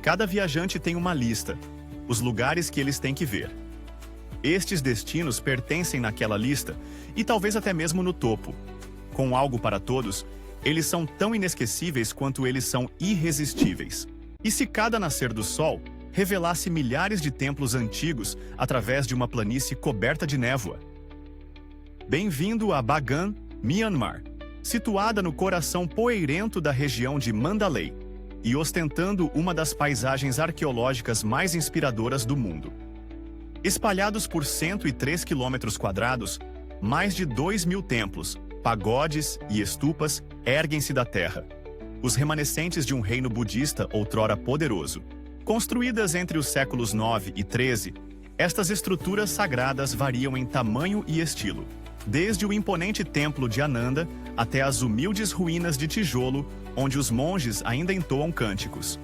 Cada viajante tem uma lista, os lugares que eles têm que ver. Estes destinos pertencem naquela lista e talvez até mesmo no topo. Com algo para todos, eles são tão inesquecíveis quanto eles são irresistíveis. E se cada nascer do sol revelasse milhares de templos antigos através de uma planície coberta de névoa? Bem-vindo a Bagan, Myanmar, situada no coração poeirento da região de Mandalay e ostentando uma das paisagens arqueológicas mais inspiradoras do mundo. Espalhados por 103 quilômetros quadrados, mais de 2.000 templos, pagodes e estupas erguem-se da terra, os remanescentes de um reino budista outrora poderoso. Construídas entre os séculos 9 e 13, estas estruturas sagradas variam em tamanho e estilo, desde o imponente templo de Ananda até as humildes ruínas de tijolo, onde os monges ainda entoam cânticos.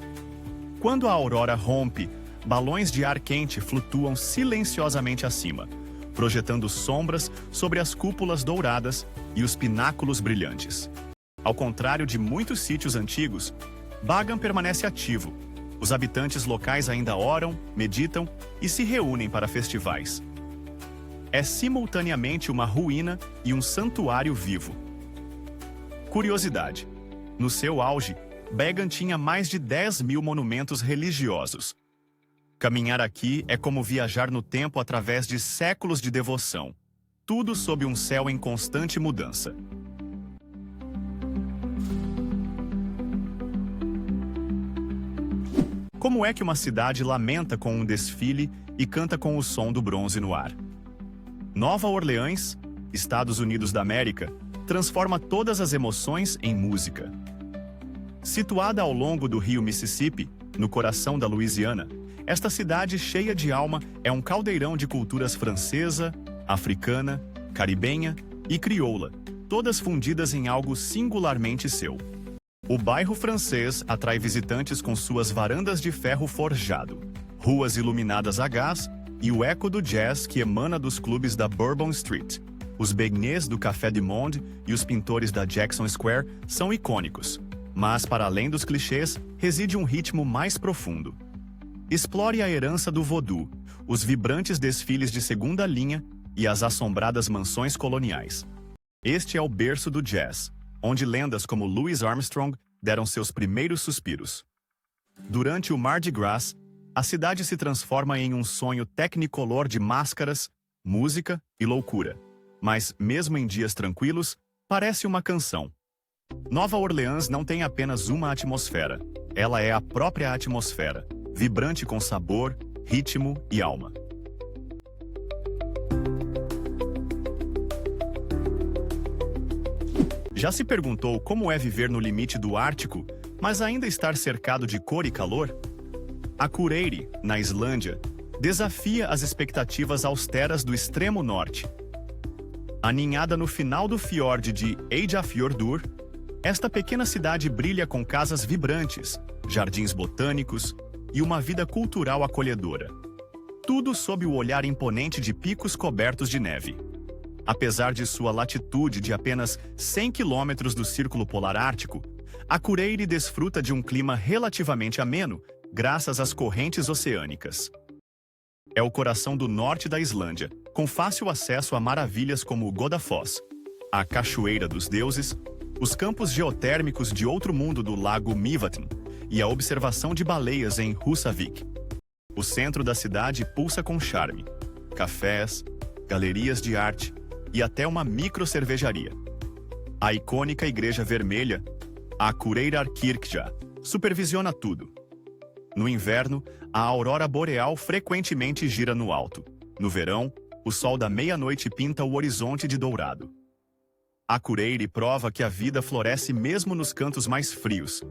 Quando a aurora rompe, balões de ar quente flutuam silenciosamente acima, projetando sombras sobre as cúpulas douradas e os pináculos brilhantes. Ao contrário de muitos sítios antigos, Bagan permanece ativo. Os habitantes locais ainda oram, meditam e se reúnem para festivais. É simultaneamente uma ruína e um santuário vivo. Curiosidade: no seu auge, Bagan tinha mais de 10.000 monumentos religiosos. Caminhar aqui é como viajar no tempo através de séculos de devoção, tudo sob um céu em constante mudança. Como é que uma cidade lamenta com um desfile e canta com o som do bronze no ar? Nova Orleans, Estados Unidos da América, transforma todas as emoções em música. Situada ao longo do rio Mississippi, no coração da Louisiana, esta cidade cheia de alma é um caldeirão de culturas francesa, africana, caribenha e crioula, todas fundidas em algo singularmente seu. O bairro francês atrai visitantes com suas varandas de ferro forjado, ruas iluminadas a gás e o eco do jazz que emana dos clubes da Bourbon Street. Os beignets do Café du Monde e os pintores da Jackson Square são icônicos, mas para além dos clichês, reside um ritmo mais profundo. Explore a herança do voodoo, os vibrantes desfiles de segunda linha e as assombradas mansões coloniais. Este é o berço do jazz, onde lendas como Louis Armstrong deram seus primeiros suspiros. Durante o Mardi Gras, a cidade se transforma em um sonho technicolor de máscaras, música e loucura. Mas, mesmo em dias tranquilos, parece uma canção. Nova Orleans não tem apenas uma atmosfera, ela é a própria atmosfera, vibrante com sabor, ritmo e alma. Já se perguntou como é viver no limite do Ártico, mas ainda estar cercado de cor e calor? Akureyri, na Islândia, desafia as expectativas austeras do extremo norte. Aninhada no final do fiord de Eyjafjörður, esta pequena cidade brilha com casas vibrantes, jardins botânicos e uma vida cultural acolhedora. Tudo sob o olhar imponente de picos cobertos de neve. Apesar de sua latitude de apenas 100 quilômetros do Círculo Polar Ártico, Akureyri desfruta de um clima relativamente ameno, graças às correntes oceânicas. É o coração do norte da Islândia, com fácil acesso a maravilhas como o Godafoss, a Cachoeira dos Deuses, os campos geotérmicos de outro mundo do Lago Mývatn e a observação de baleias em Húsavík. O centro da cidade pulsa com charme, cafés, galerias de arte e até uma micro-cervejaria. A icônica Igreja Vermelha, a Akureyrar-kirkja, supervisiona tudo. No inverno, a aurora boreal frequentemente gira no alto. No verão, o sol da meia-noite pinta o horizonte de dourado. Akureyri prova que a vida floresce mesmo nos cantos mais frios,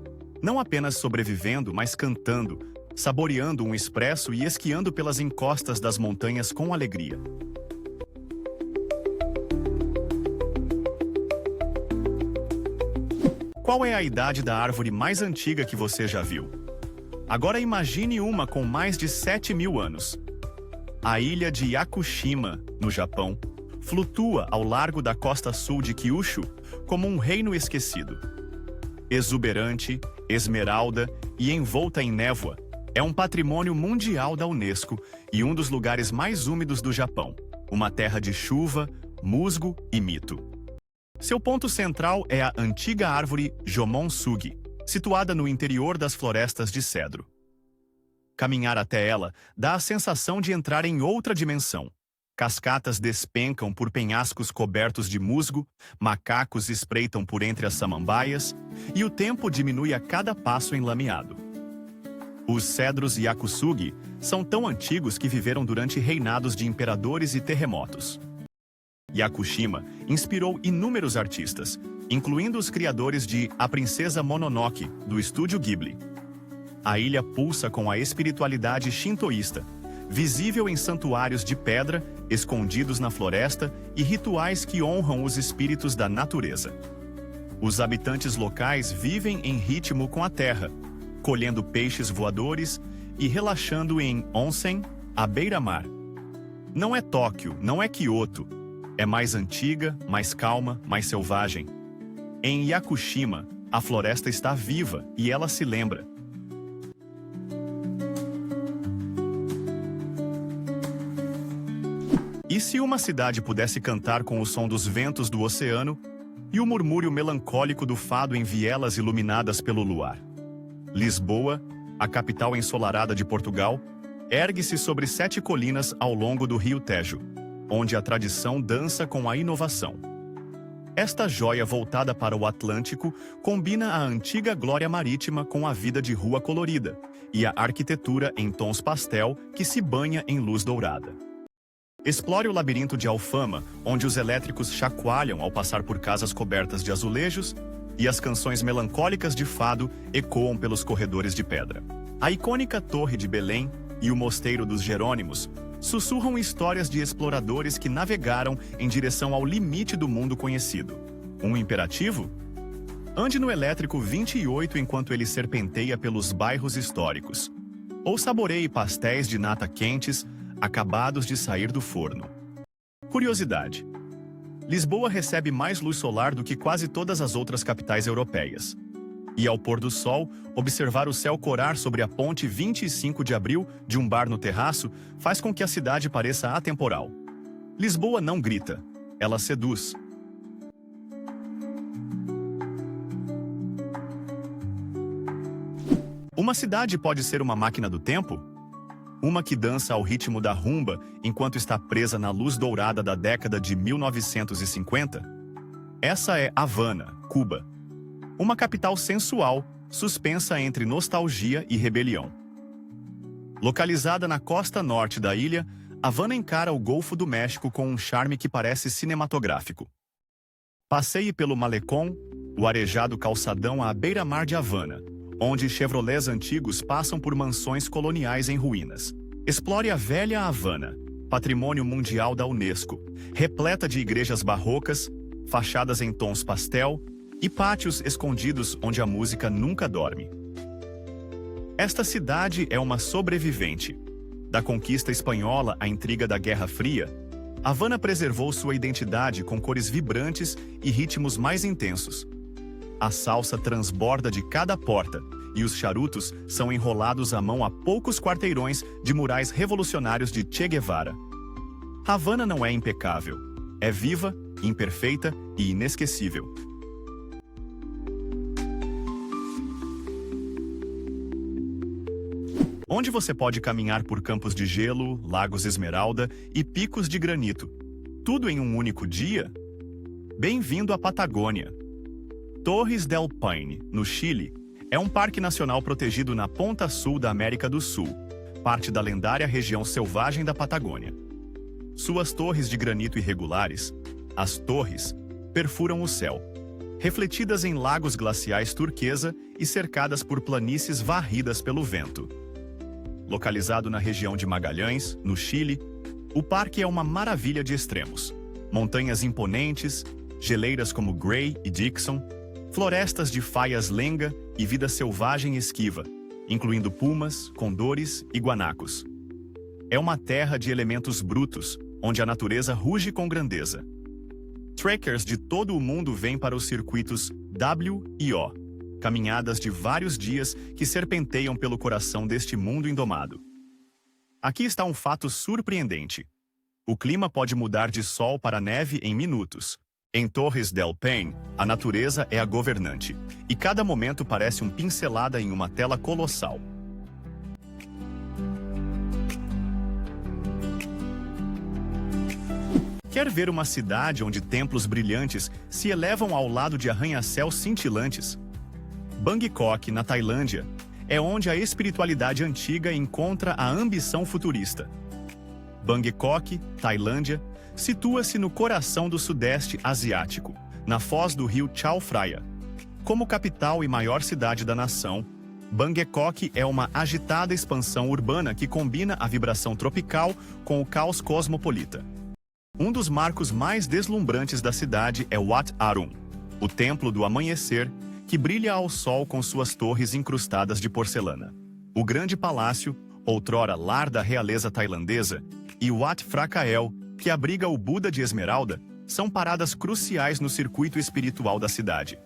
não apenas sobrevivendo, mas cantando, saboreando um espresso e esquiando pelas encostas das montanhas com alegria. Qual é a idade da árvore mais antiga que você já viu? Agora imagine uma com mais de 7.000 anos. A ilha de Yakushima, no Japão, flutua ao largo da costa sul de Kyushu como um reino esquecido. Exuberante, esmeralda e envolta em névoa, É um patrimônio mundial da Unesco e um dos lugares mais úmidos do Japão, uma terra de chuva, musgo e mito. Seu ponto central é a antiga árvore Jomon-sugi, situada no interior das florestas de cedro. Caminhar até ela dá a sensação de entrar em outra dimensão. Cascatas despencam por penhascos cobertos de musgo, macacos espreitam por entre as samambaias e o tempo diminui a cada passo enlameado. Os cedros Yakusugi são tão antigos que viveram durante reinados de imperadores e terremotos. Yakushima inspirou inúmeros artistas, incluindo os criadores de A Princesa Mononoke, do estúdio Ghibli. A ilha pulsa com a espiritualidade shintoísta, visível em santuários de pedra, escondidos na floresta e rituais que honram os espíritos da natureza. Os habitantes locais vivem em ritmo com a terra, colhendo peixes voadores e relaxando em onsen, à beira-mar. Não é Tóquio, não é Kyoto. É mais antiga, mais calma, mais selvagem. Em Yakushima, a floresta está viva e ela se lembra. E se uma cidade pudesse cantar com o som dos ventos do oceano e o murmúrio melancólico do fado em vielas iluminadas pelo luar? Lisboa, a capital ensolarada de Portugal, ergue-se sobre 7 colinas ao longo do rio Tejo, onde a tradição dança com a inovação. Esta joia voltada para o Atlântico combina a antiga glória marítima com a vida de rua colorida e a arquitetura em tons pastel que se banha em luz dourada. Explore o labirinto de Alfama, onde os elétricos chacoalham ao passar por casas cobertas de azulejos e as canções melancólicas de fado ecoam pelos corredores de pedra. A icônica Torre de Belém e o Mosteiro dos Jerônimos sussurram histórias de exploradores que navegaram em direção ao limite do mundo conhecido. Um imperativo? Ande no elétrico 28 enquanto ele serpenteia pelos bairros históricos. Ou saboreie pastéis de nata quentes, acabados de sair do forno. Curiosidade: Lisboa recebe mais luz solar do que quase todas as outras capitais europeias. E ao pôr do sol, observar o céu corar sobre a ponte 25 de abril de um bar no terraço faz com que a cidade pareça atemporal. Lisboa não grita, ela seduz. Uma cidade pode ser uma máquina do tempo? Uma que dança ao ritmo da rumba enquanto está presa na luz dourada da década de 1950? Essa é Havana, Cuba. Uma capital sensual, suspensa entre nostalgia e rebelião. Localizada na costa norte da ilha, Havana encara o Golfo do México com um charme que parece cinematográfico. Passeie pelo Malecón, o arejado calçadão à beira-mar de Havana, onde Chevrolets antigos passam por mansões coloniais em ruínas. Explore a velha Havana, patrimônio mundial da Unesco, repleta de igrejas barrocas, fachadas em tons pastel e pátios escondidos onde a música nunca dorme. Esta cidade é uma sobrevivente. Da conquista espanhola à intriga da Guerra Fria, Havana preservou sua identidade com cores vibrantes e ritmos mais intensos. A salsa transborda de cada porta e os charutos são enrolados à mão a poucos quarteirões de murais revolucionários de Che Guevara. Havana não é impecável. É viva, imperfeita e inesquecível. Onde você pode caminhar por campos de gelo, lagos esmeralda e picos de granito. Tudo em um único dia? Bem-vindo à Patagônia. Torres del Paine, no Chile, é um parque nacional protegido na ponta sul da América do Sul, parte da lendária região selvagem da Patagônia. Suas torres de granito irregulares, as torres, perfuram o céu, refletidas em lagos glaciais turquesa e cercadas por planícies varridas pelo vento. Localizado na região de Magalhães, no Chile, o parque é uma maravilha de extremos. Montanhas imponentes, geleiras como Gray e Dixon, florestas de faias lenga e vida selvagem esquiva, incluindo pumas, condores e guanacos. É uma terra de elementos brutos, onde a natureza ruge com grandeza. Trekkers de todo o mundo vêm para os circuitos W e O, caminhadas de vários dias que serpenteiam pelo coração deste mundo indomado. Aqui está um fato surpreendente. O clima pode mudar de sol para neve em minutos. Em Torres del Paine, a natureza é a governante, e cada momento parece uma pincelada em uma tela colossal. Quer ver uma cidade onde templos brilhantes se elevam ao lado de arranha-céus cintilantes? Bangkok, na Tailândia, é onde a espiritualidade antiga encontra a ambição futurista. Bangkok, Tailândia, situa-se no coração do Sudeste Asiático, na foz do rio Chao Phraya. Como capital e maior cidade da nação, Bangkok é uma agitada expansão urbana que combina a vibração tropical com o caos cosmopolita. Um dos marcos mais deslumbrantes da cidade é Wat Arun, o templo do amanhecer, que brilha ao sol com suas torres incrustadas de porcelana. O grande palácio, outrora lar da realeza tailandesa, e Wat Phra Kaew, que abriga o Buda de Esmeralda, são paradas cruciais no circuito espiritual da cidade.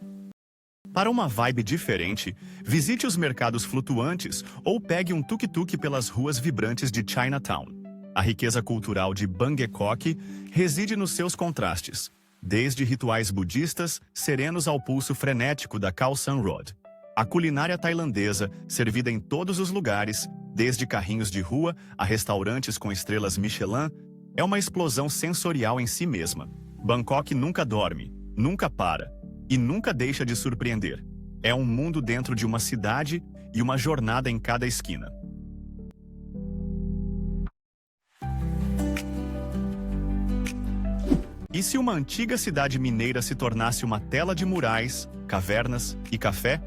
Para uma vibe diferente, visite os mercados flutuantes ou pegue um tuk-tuk pelas ruas vibrantes de Chinatown. A riqueza cultural de Bangkok reside nos seus contrastes, desde rituais budistas serenos ao pulso frenético da Khao San Road. A culinária tailandesa, servida em todos os lugares, desde carrinhos de rua a restaurantes com estrelas Michelin, é uma explosão sensorial em si mesma. Bangkok nunca dorme, nunca para e nunca deixa de surpreender. É um mundo dentro de uma cidade e uma jornada em cada esquina. E se uma antiga cidade mineira se tornasse uma tela de murais, cavernas e café?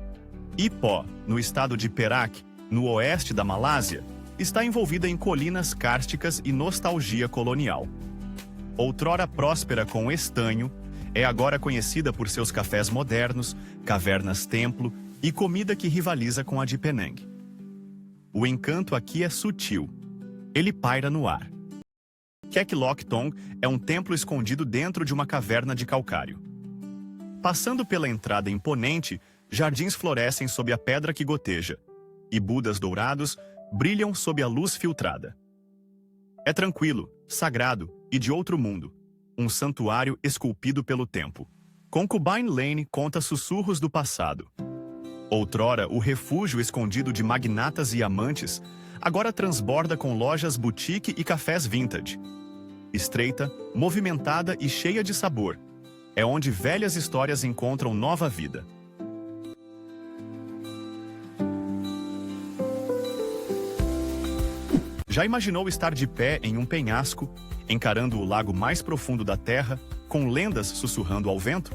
Ipoh, no estado de Perak, no oeste da Malásia, está envolvida em colinas kársticas e nostalgia colonial. Outrora próspera com estanho, é agora conhecida por seus cafés modernos, cavernas-templo e comida que rivaliza com a de Penang. O encanto aqui é sutil. Ele paira no ar. Kek Lok Tong é um templo escondido dentro de uma caverna de calcário. Passando pela entrada imponente, jardins florescem sob a pedra que goteja, e budas dourados brilham sob a luz filtrada. É tranquilo, sagrado e de outro mundo, um santuário esculpido pelo tempo. Concubine Lane conta sussurros do passado. Outrora, o refúgio escondido de magnatas e amantes, agora transborda com lojas boutique e cafés vintage. Estreita, movimentada e cheia de sabor, é onde velhas histórias encontram nova vida. Já imaginou estar de pé em um penhasco, encarando o lago mais profundo da Terra, com lendas sussurrando ao vento?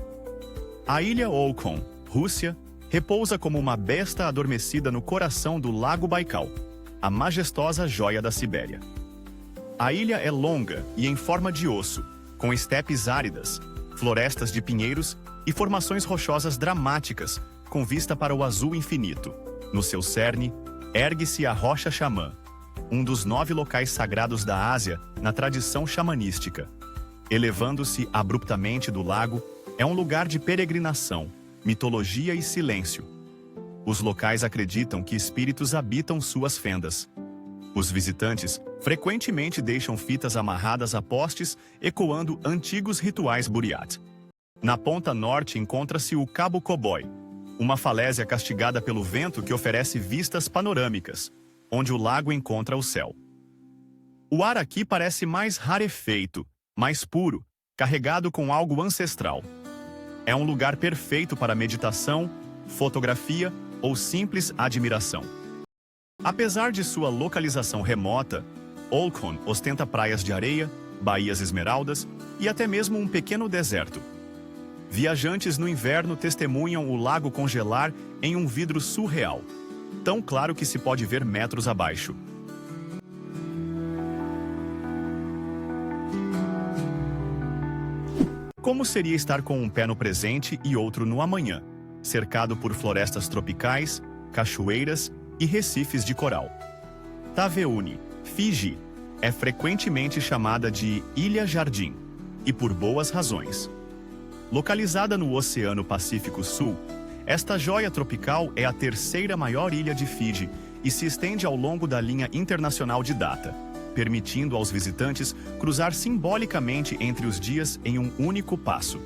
A ilha Olkhon, Rússia, repousa como uma besta adormecida no coração do Lago Baikal, a majestosa joia da Sibéria. A ilha é longa e em forma de osso, com estepes áridas, florestas de pinheiros e formações rochosas dramáticas, com vista para o azul infinito. No seu cerne, ergue-se a Rocha Xamã, um dos 9 locais sagrados da Ásia na tradição xamanística. Elevando-se abruptamente do lago, é um lugar de peregrinação, mitologia e silêncio. Os locais acreditam que espíritos habitam suas fendas. Os visitantes frequentemente deixam fitas amarradas a postes, ecoando antigos rituais Buryat. Na ponta norte encontra-se o Cabo Cowboy, uma falésia castigada pelo vento que oferece vistas panorâmicas, onde o lago encontra o céu. O ar aqui parece mais rarefeito, mais puro, carregado com algo ancestral. É um lugar perfeito para meditação, fotografia ou simples admiração. Apesar de sua localização remota, Olkhon ostenta praias de areia, baías esmeraldas e até mesmo um pequeno deserto. Viajantes no inverno testemunham o lago congelar em um vidro surreal, tão claro que se pode ver metros abaixo. Como seria estar com um pé no presente e outro no amanhã, cercado por florestas tropicais, cachoeiras e recifes de coral? Taveuni, Fiji, é frequentemente chamada de Ilha Jardim, e por boas razões. Localizada no Oceano Pacífico Sul, Esta joia tropical é a terceira maior ilha de Fiji e se estende ao longo da linha internacional de data, permitindo aos visitantes cruzar simbolicamente entre os dias em um único passo.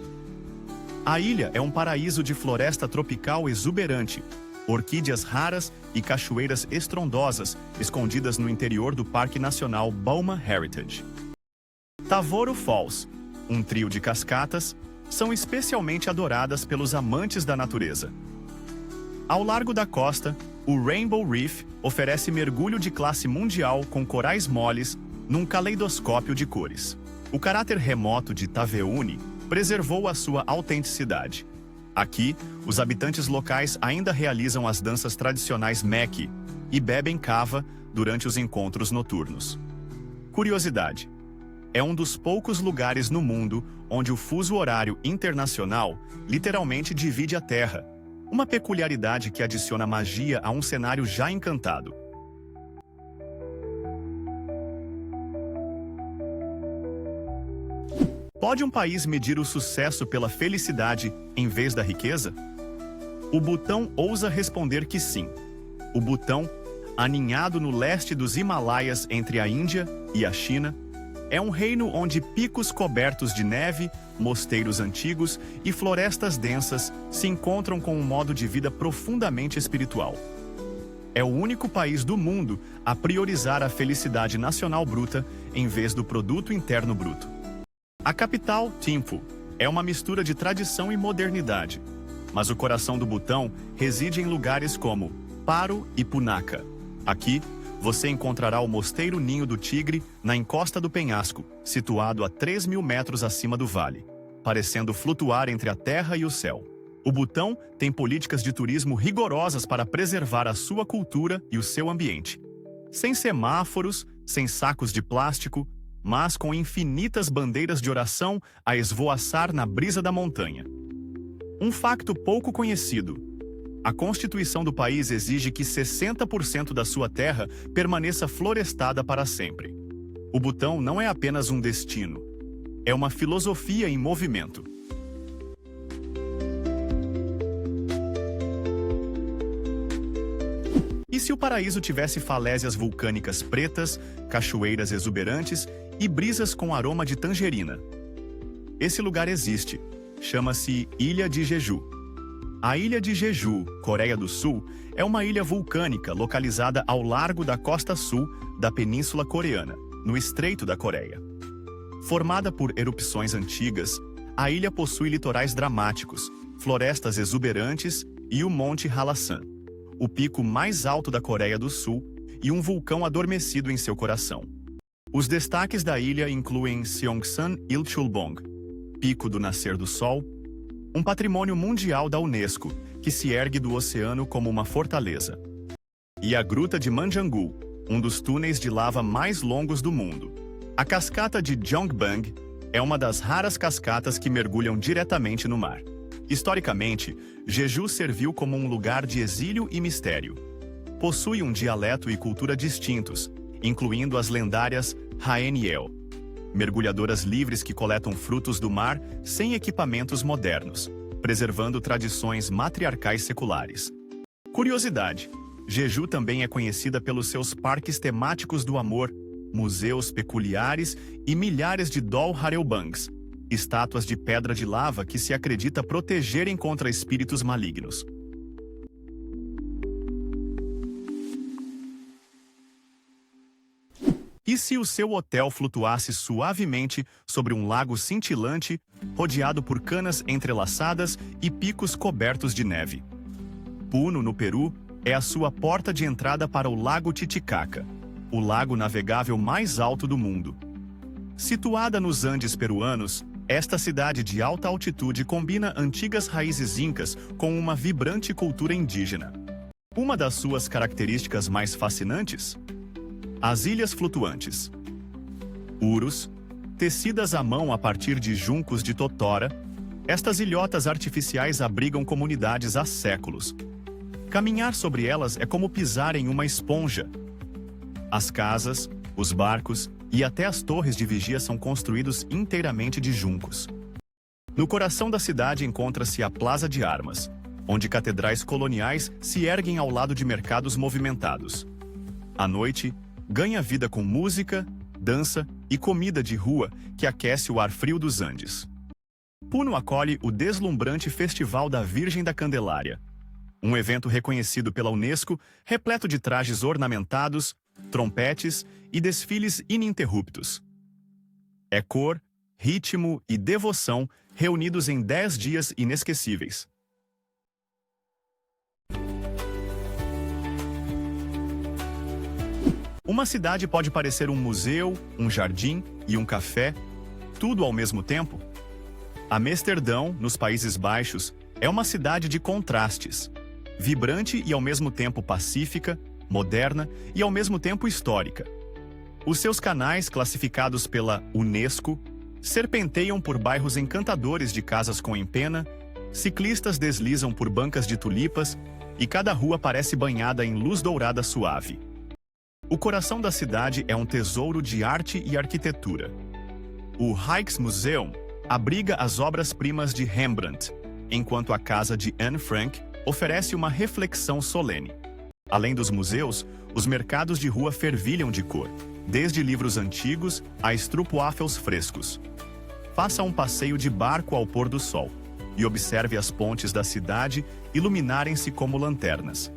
A ilha é um paraíso de floresta tropical exuberante, orquídeas raras e cachoeiras estrondosas escondidas no interior do Parque Nacional Bouma Heritage. Tavoro Falls, um trio de cascatas, são especialmente adoradas pelos amantes da natureza. Ao largo da costa, o Rainbow Reef oferece mergulho de classe mundial com corais moles num caleidoscópio de cores. O caráter remoto de Taveuni preservou a sua autenticidade. Aqui, os habitantes locais ainda realizam as danças tradicionais Meki e bebem cava durante os encontros noturnos. Curiosidade: é um dos poucos lugares no mundo onde o fuso horário internacional literalmente divide a Terra, uma peculiaridade que adiciona magia a um cenário já encantado. Pode um país medir o sucesso pela felicidade em vez da riqueza? O Butão ousa responder que sim. O Butão, aninhado no leste dos Himalaias entre a Índia e a China, é um reino onde picos cobertos de neve, mosteiros antigos e florestas densas se encontram com um modo de vida profundamente espiritual. É o único país do mundo a priorizar a felicidade nacional bruta em vez do produto interno bruto. A capital, Thimphu, é uma mistura de tradição e modernidade, mas o coração do Butão reside em lugares como Paro e Punakha. Aqui, você encontrará o Mosteiro Ninho do Tigre na encosta do penhasco, situado a 3.000 metros acima do vale, parecendo flutuar entre a terra e o céu. O Butão tem políticas de turismo rigorosas para preservar a sua cultura e o seu ambiente. Sem semáforos, sem sacos de plástico, mas com infinitas bandeiras de oração a esvoaçar na brisa da montanha. Um facto pouco conhecido: a Constituição do país exige que 60% da sua terra permaneça florestada para sempre. O Butão não é apenas um destino, é uma filosofia em movimento. E se o paraíso tivesse falésias vulcânicas pretas, cachoeiras exuberantes e brisas com aroma de tangerina? Esse lugar existe. Chama-se Ilha de Jeju. A Ilha de Jeju, Coreia do Sul, é uma ilha vulcânica localizada ao largo da costa sul da Península Coreana, no Estreito da Coreia. Formada por erupções antigas, a ilha possui litorais dramáticos, florestas exuberantes e o Monte Hallasan, o pico mais alto da Coreia do Sul e um vulcão adormecido em seu coração. Os destaques da ilha incluem Seongsan Ilchulbong, Pico do Nascer do Sol, um patrimônio mundial da Unesco, que se ergue do oceano como uma fortaleza, e a Gruta de Manjangu, um dos túneis de lava mais longos do mundo. A cascata de Jongbang é uma das raras cascatas que mergulham diretamente no mar. Historicamente, Jeju serviu como um lugar de exílio e mistério. Possui um dialeto e cultura distintos, incluindo as lendárias Haeniel, mergulhadoras livres que coletam frutos do mar sem equipamentos modernos, preservando tradições matriarcais seculares. Curiosidade: Jeju também é conhecida pelos seus parques temáticos do amor, museus peculiares e milhares de Dol Harelbangs, estátuas de pedra de lava que se acredita protegerem contra espíritos malignos. E se o seu hotel flutuasse suavemente sobre um lago cintilante, rodeado por canas entrelaçadas e picos cobertos de neve? Puno, no Peru, é a sua porta de entrada para o Lago Titicaca, o lago navegável mais alto do mundo. Situada nos Andes peruanos, esta cidade de alta altitude combina antigas raízes incas com uma vibrante cultura indígena. Uma das suas características mais fascinantes? As ilhas flutuantes. Urus, tecidas à mão a partir de juncos de totora, estas ilhotas artificiais abrigam comunidades há séculos. Caminhar sobre elas é como pisar em uma esponja. As casas, os barcos e até as torres de vigia são construídos inteiramente de juncos. No coração da cidade encontra-se a Plaza de Armas, onde catedrais coloniais se erguem ao lado de mercados movimentados. À noite, ganha vida com música, dança e comida de rua que aquece o ar frio dos Andes. Puno acolhe o deslumbrante Festival da Virgem da Candelária, um evento reconhecido pela Unesco, repleto de trajes ornamentados, trompetes e desfiles ininterruptos. É cor, ritmo e devoção reunidos em 10 dias inesquecíveis. Uma cidade pode parecer um museu, um jardim e um café, tudo ao mesmo tempo? Amsterdão, nos Países Baixos, é uma cidade de contrastes, vibrante e ao mesmo tempo pacífica, moderna e ao mesmo tempo histórica. Os seus canais, classificados pela Unesco, serpenteiam por bairros encantadores de casas com empena, ciclistas deslizam por bancas de tulipas e cada rua parece banhada em luz dourada suave. O coração da cidade é um tesouro de arte e arquitetura. O Rijksmuseum abriga as obras-primas de Rembrandt, enquanto a casa de Anne Frank oferece uma reflexão solene. Além dos museus, os mercados de rua fervilham de cor, desde livros antigos a stroopwafels frescos. Faça um passeio de barco ao pôr do sol e observe as pontes da cidade iluminarem-se como lanternas.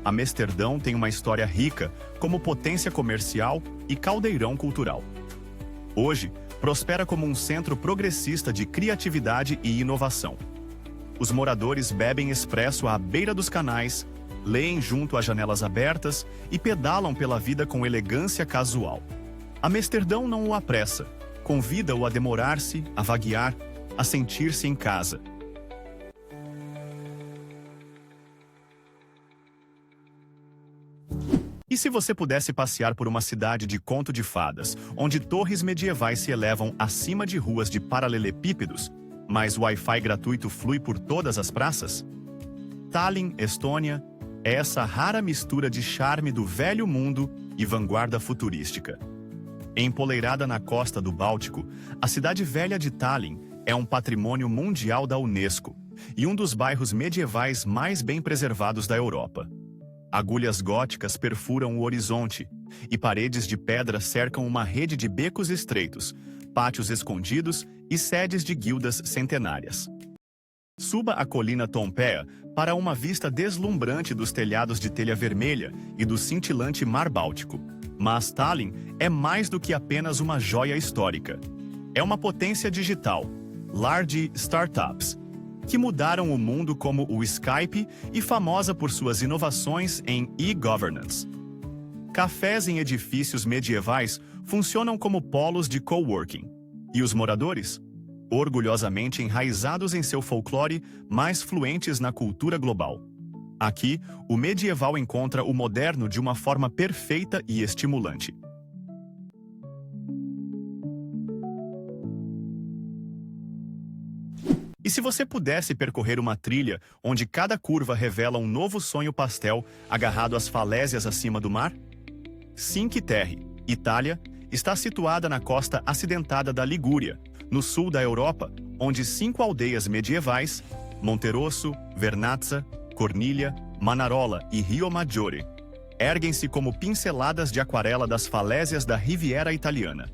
Amsterdão tem uma história rica como potência comercial e caldeirão cultural. Hoje, prospera como um centro progressista de criatividade e inovação. Os moradores bebem expresso à beira dos canais, leem junto às janelas abertas e pedalam pela vida com elegância casual. Amsterdão não o apressa, convida-o a demorar-se, a vaguear, a sentir-se em casa. E se você pudesse passear por uma cidade de conto de fadas, onde torres medievais se elevam acima de ruas de paralelepípedos, mas Wi-Fi gratuito flui por todas as praças? Tallinn, Estônia, é essa rara mistura de charme do velho mundo e vanguarda futurística. Empoleirada na costa do Báltico, a cidade velha de Tallinn é um patrimônio mundial da Unesco e um dos bairros medievais mais bem preservados da Europa. Agulhas góticas perfuram o horizonte e paredes de pedra cercam uma rede de becos estreitos, pátios escondidos e sedes de guildas centenárias. Suba a colina Tompea para uma vista deslumbrante dos telhados de telha vermelha e do cintilante Mar Báltico. Mas Tallinn é mais do que apenas uma joia histórica. É uma potência digital, lar de startups, que mudaram o mundo como o Skype e famosa por suas inovações em e-governance. Cafés em edifícios medievais funcionam como polos de coworking. E os moradores? Orgulhosamente enraizados em seu folclore, mais fluentes na cultura global. Aqui, o medieval encontra o moderno de uma forma perfeita e estimulante. E se você pudesse percorrer uma trilha onde cada curva revela um novo sonho pastel agarrado às falésias acima do mar? Cinque Terre, Itália, está situada na costa acidentada da Ligúria, no sul da Europa, onde 5 aldeias medievais, Monterosso, Vernazza, Corniglia, Manarola e Rio Maggiore, erguem-se como pinceladas de aquarela das falésias da Riviera Italiana.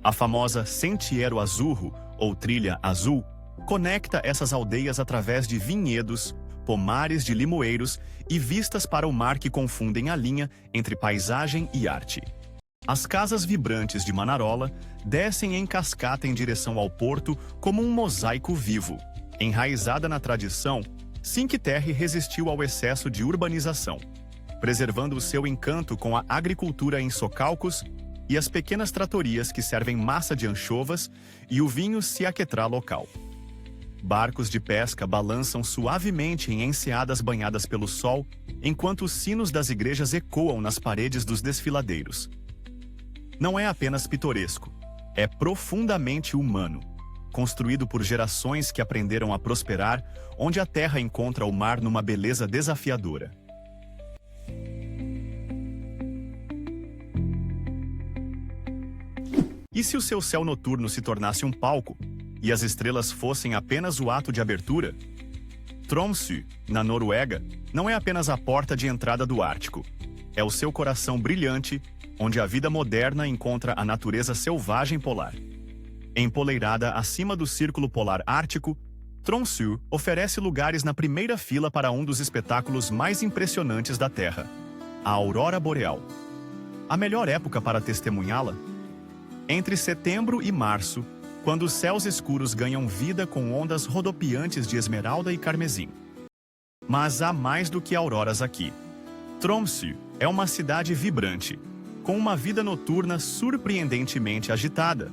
A famosa Sentiero Azzurro, ou Trilha Azul, conecta essas aldeias através de vinhedos, pomares de limoeiros e vistas para o mar que confundem a linha entre paisagem e arte. As casas vibrantes de Manarola descem em cascata em direção ao porto como um mosaico vivo. Enraizada na tradição, Cinque Terre resistiu ao excesso de urbanização, preservando o seu encanto com a agricultura em socalcos e as pequenas tratorias que servem massa de anchovas e o vinho siaquetrá local. Barcos de pesca balançam suavemente em enseadas banhadas pelo sol, enquanto os sinos das igrejas ecoam nas paredes dos desfiladeiros. Não é apenas pitoresco, é profundamente humano, construído por gerações que aprenderam a prosperar, onde a terra encontra o mar numa beleza desafiadora. E se o seu céu noturno se tornasse um palco, e as estrelas fossem apenas o ato de abertura? Tromsø, na Noruega, não é apenas a porta de entrada do Ártico. É o seu coração brilhante, onde a vida moderna encontra a natureza selvagem polar. Empoleirada acima do Círculo Polar Ártico, Tromsø oferece lugares na primeira fila para um dos espetáculos mais impressionantes da Terra, a Aurora Boreal. A melhor época para testemunhá-la? Entre setembro e março, quando os céus escuros ganham vida com ondas rodopiantes de esmeralda e carmesim. Mas há mais do que auroras aqui. Tromsø é uma cidade vibrante, com uma vida noturna surpreendentemente agitada,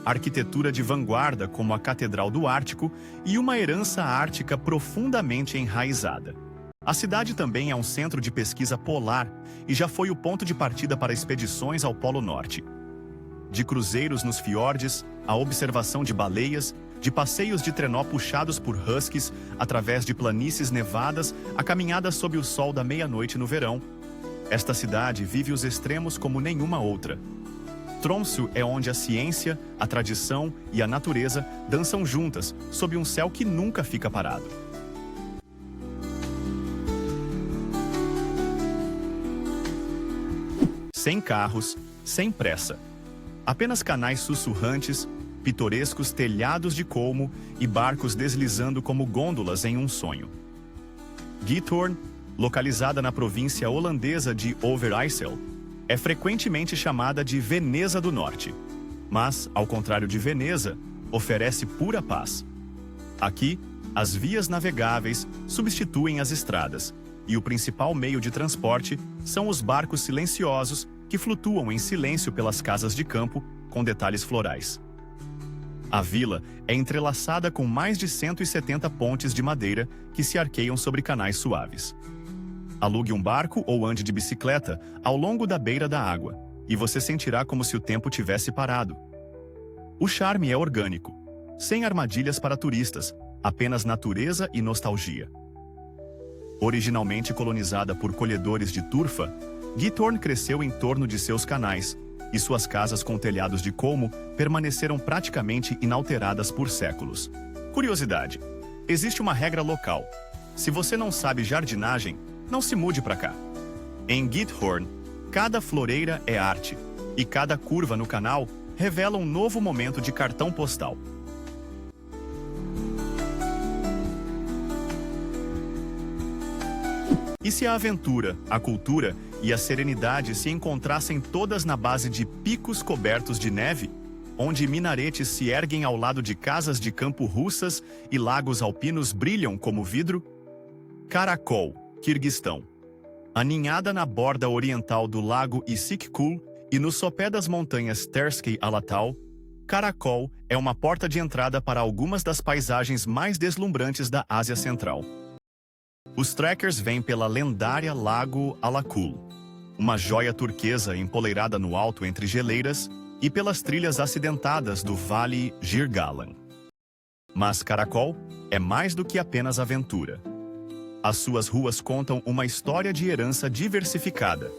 arquitetura de vanguarda como a Catedral do Ártico e uma herança ártica profundamente enraizada. A cidade também é um centro de pesquisa polar e já foi o ponto de partida para expedições ao Polo Norte. De cruzeiros nos fiordes, a observação de baleias, de passeios de trenó puxados por huskies através de planícies nevadas, a caminhada sob o sol da meia-noite no verão. Esta cidade vive os extremos como nenhuma outra. Tromsø é onde a ciência, a tradição e a natureza dançam juntas, sob um céu que nunca fica parado. Sem carros, sem pressa. Apenas canais sussurrantes, pitorescos telhados de colmo e barcos deslizando como gôndolas em um sonho. Giethoorn, localizada na província holandesa de Overijssel, é frequentemente chamada de Veneza do Norte, mas, ao contrário de Veneza, oferece pura paz. Aqui, as vias navegáveis substituem as estradas, e o principal meio de transporte são os barcos silenciosos que flutuam em silêncio pelas casas de campo com detalhes florais. A vila é entrelaçada com mais de 170 pontes de madeira que se arqueiam sobre canais suaves. Alugue um barco ou ande de bicicleta ao longo da beira da água, e você sentirá como se o tempo tivesse parado. O charme é orgânico, sem armadilhas para turistas, apenas natureza e nostalgia. Originalmente colonizada por colhedores de turfa, Giethoorn cresceu em torno de seus canais, e suas casas com telhados de colmo permaneceram praticamente inalteradas por séculos. Curiosidade: existe uma regra local. Se você não sabe jardinagem, não se mude para cá. Em Giethoorn, cada floreira é arte, e cada curva no canal revela um novo momento de cartão postal. E se a aventura, a cultura e a serenidade se encontrassem todas na base de picos cobertos de neve, onde minaretes se erguem ao lado de casas de campo russas e lagos alpinos brilham como vidro? Karakol, Quirguistão. Aninhada na borda oriental do lago Issyk-Kul e no sopé das montanhas Terskey-Alatau, Karakol é uma porta de entrada para algumas das paisagens mais deslumbrantes da Ásia Central. Os trekkers vêm pela lendária Lago Alakul, uma joia turquesa empoleirada no alto entre geleiras, e pelas trilhas acidentadas do Vale Jirgalan. Mas Karakol é mais do que apenas aventura. As suas ruas contam uma história de herança diversificada.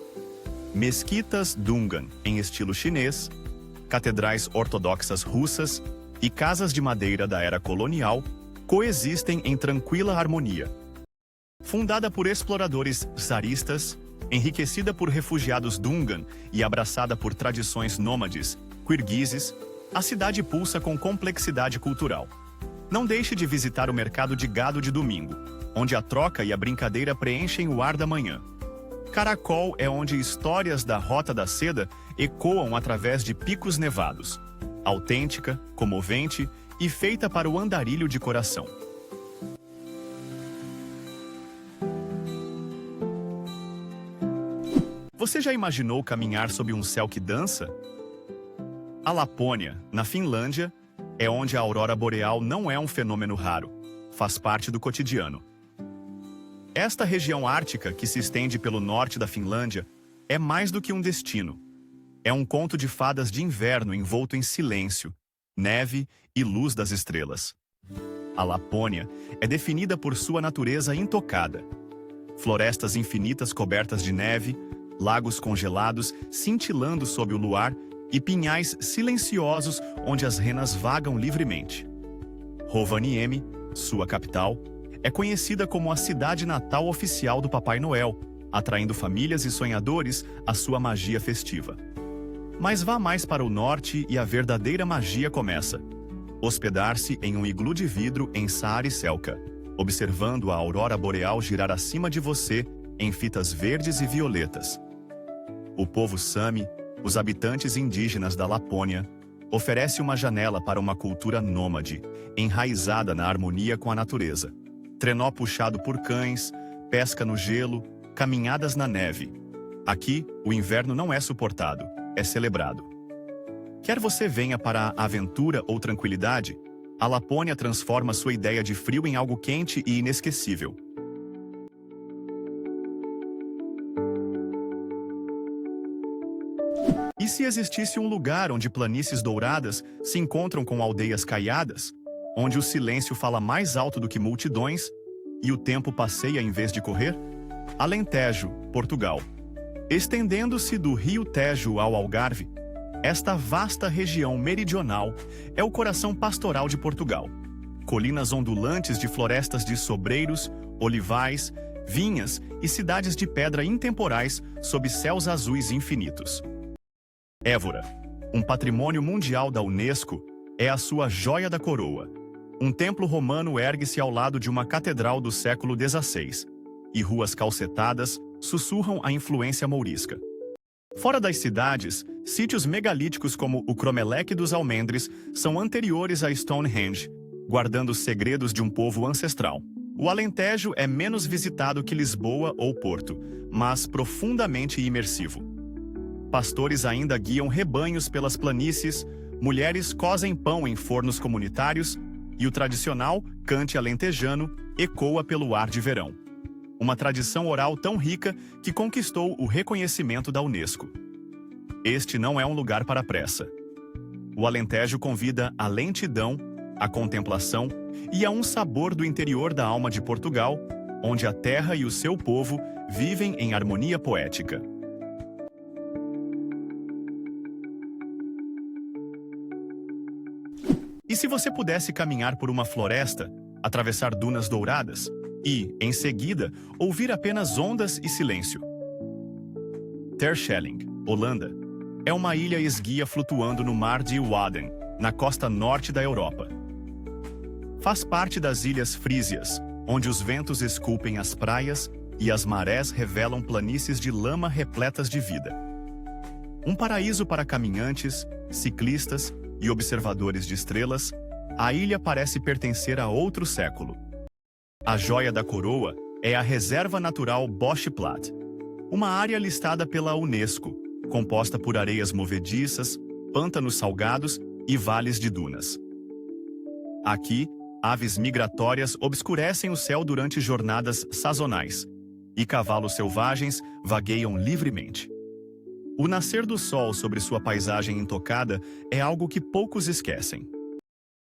Mesquitas Dungan, em estilo chinês, catedrais ortodoxas russas e casas de madeira da era colonial coexistem em tranquila harmonia. Fundada por exploradores tsaristas, enriquecida por refugiados Dungan e abraçada por tradições nômades quirguizes, a cidade pulsa com complexidade cultural. Não deixe de visitar o mercado de gado de domingo, onde a troca e a brincadeira preenchem o ar da manhã. Karakol é onde histórias da Rota da Seda ecoam através de picos nevados. Autêntica, comovente e feita para o andarilho de coração. Você já imaginou caminhar sob um céu que dança? A Lapônia, na Finlândia, é onde a aurora boreal não é um fenômeno raro, faz parte do cotidiano. Esta região ártica, que se estende pelo norte da Finlândia, é mais do que um destino. É um conto de fadas de inverno envolto em silêncio, neve e luz das estrelas. A Lapônia é definida por sua natureza intocada. Florestas infinitas cobertas de neve, lagos congelados cintilando sob o luar e pinhais silenciosos onde as renas vagam livremente. Rovaniemi, sua capital, é conhecida como a cidade natal oficial do Papai Noel, atraindo famílias e sonhadores à sua magia festiva. Mas vá mais para o norte e a verdadeira magia começa. Hospedar-se em um iglu de vidro em Saara e Selka, observando a aurora boreal girar acima de você em fitas verdes e violetas. O povo Sami, os habitantes indígenas da Lapônia, oferece uma janela para uma cultura nômade, enraizada na harmonia com a natureza. Trenó puxado por cães, pesca no gelo, caminhadas na neve. Aqui, o inverno não é suportado, é celebrado. Quer você venha para a aventura ou tranquilidade, a Lapônia transforma sua ideia de frio em algo quente e inesquecível. E se existisse um lugar onde planícies douradas se encontram com aldeias caiadas, onde o silêncio fala mais alto do que multidões e o tempo passeia em vez de correr? Alentejo, Portugal. Estendendo-se do Rio Tejo ao Algarve, esta vasta região meridional é o coração pastoral de Portugal. Colinas ondulantes de florestas de sobreiros, olivais, vinhas e cidades de pedra intemporais sob céus azuis infinitos. Évora, um patrimônio mundial da Unesco, é a sua joia da coroa. Um templo romano ergue-se ao lado de uma catedral do século XVI, e ruas calcetadas sussurram a influência mourisca. Fora das cidades, sítios megalíticos como o Cromeleque dos Almendres são anteriores a Stonehenge, guardando os segredos de um povo ancestral. O Alentejo é menos visitado que Lisboa ou Porto, mas profundamente imersivo. Pastores ainda guiam rebanhos pelas planícies, mulheres cozem pão em fornos comunitários e o tradicional cante alentejano ecoa pelo ar de verão. Uma tradição oral tão rica que conquistou o reconhecimento da Unesco. Este não é um lugar para pressa. O Alentejo convida à lentidão, à contemplação e a um sabor do interior da alma de Portugal, onde a terra e o seu povo vivem em harmonia poética. E se você pudesse caminhar por uma floresta, atravessar dunas douradas e, em seguida, ouvir apenas ondas e silêncio? Terschelling, Holanda, é uma ilha esguia flutuando no mar de Wadden, na costa norte da Europa. Faz parte das Ilhas Frísias, onde os ventos esculpem as praias e as marés revelam planícies de lama repletas de vida. Um paraíso para caminhantes, ciclistas e observadores de estrelas, a ilha parece pertencer a outro século. A joia da coroa é a Reserva Natural Boschplatt, uma área listada pela Unesco, composta por areias movediças, pântanos salgados e vales de dunas. Aqui, aves migratórias obscurecem o céu durante jornadas sazonais, e cavalos selvagens vagueiam livremente. O nascer do sol sobre sua paisagem intocada é algo que poucos esquecem.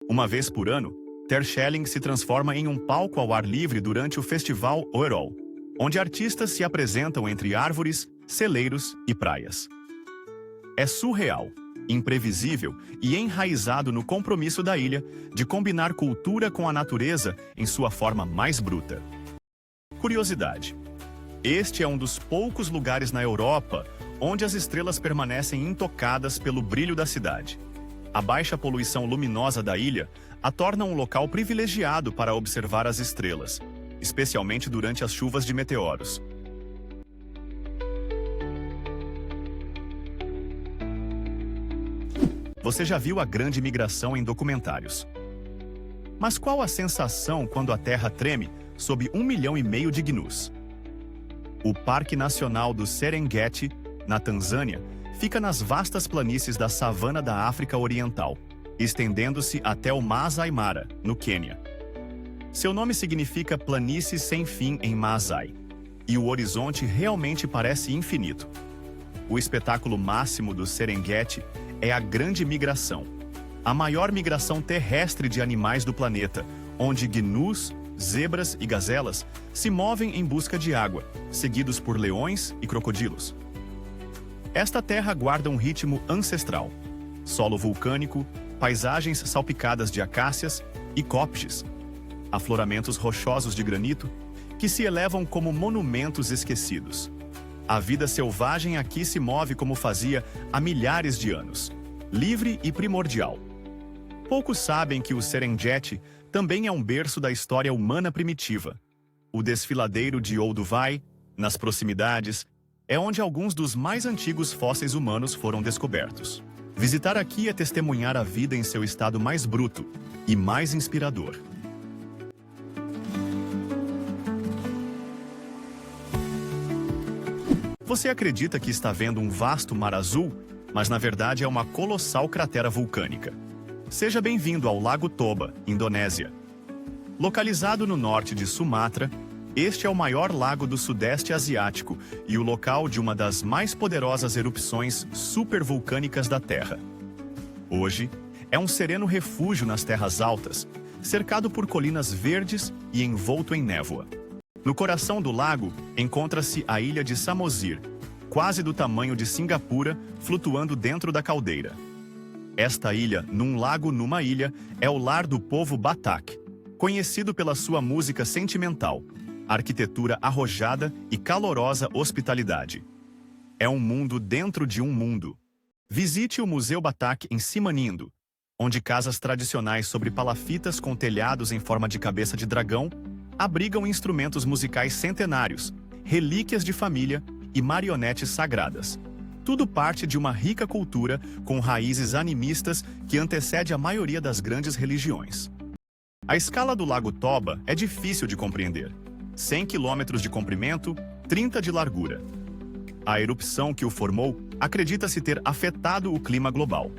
Uma vez por ano, Terschelling se transforma em um palco ao ar livre durante o Festival Oerol, onde artistas se apresentam entre árvores, celeiros e praias. É surreal, imprevisível e enraizado no compromisso da ilha de combinar cultura com a natureza em sua forma mais bruta. Curiosidade: este é um dos poucos lugares na Europa onde as estrelas permanecem intocadas pelo brilho da cidade. A baixa poluição luminosa da ilha a torna um local privilegiado para observar as estrelas, especialmente durante as chuvas de meteoros. Você já viu a grande migração em documentários. Mas qual a sensação quando a Terra treme sob 1,5 milhão de gnus? O Parque Nacional do Serengeti, na Tanzânia, fica nas vastas planícies da savana da África Oriental, estendendo-se até o Maasai Mara, no Quênia. Seu nome significa planície sem fim em Maasai, e o horizonte realmente parece infinito. O espetáculo máximo do Serengeti é a Grande Migração, a maior migração terrestre de animais do planeta, onde gnus, zebras e gazelas se movem em busca de água, seguidos por leões e crocodilos. Esta terra guarda um ritmo ancestral, solo vulcânico, paisagens salpicadas de acácias e copses. afloramentos rochosos de granito que se elevam como monumentos esquecidos. A vida selvagem aqui se move como fazia há milhares de anos, livre e primordial. Poucos sabem que o Serengeti também é um berço da história humana primitiva. O desfiladeiro de Olduvai, nas proximidades, é onde alguns dos mais antigos fósseis humanos foram descobertos. Visitar aqui é testemunhar a vida em seu estado mais bruto e mais inspirador. Você acredita que está vendo um vasto mar azul, mas na verdade é uma colossal cratera vulcânica. Seja bem-vindo ao Lago Toba, Indonésia. Localizado no norte de Sumatra, este é o maior lago do Sudeste Asiático e o local de uma das mais poderosas erupções supervulcânicas da Terra. Hoje, é um sereno refúgio nas terras altas, cercado por colinas verdes e envolto em névoa. No coração do lago, encontra-se a ilha de Samosir, quase do tamanho de Singapura, flutuando dentro da caldeira. Esta ilha, num lago numa ilha, é o lar do povo Batak, conhecido pela sua música sentimental, arquitetura arrojada e calorosa hospitalidade. É um mundo dentro de um mundo. Visite o Museu Batak em Simanindo, onde casas tradicionais sobre palafitas com telhados em forma de cabeça de dragão abrigam instrumentos musicais centenários, relíquias de família e marionetes sagradas. Tudo parte de uma rica cultura com raízes animistas que antecede a maioria das grandes religiões. A escala do Lago Toba é difícil de compreender. 100 quilômetros de comprimento, 30 de largura. A erupção que o formou acredita-se ter afetado o clima global.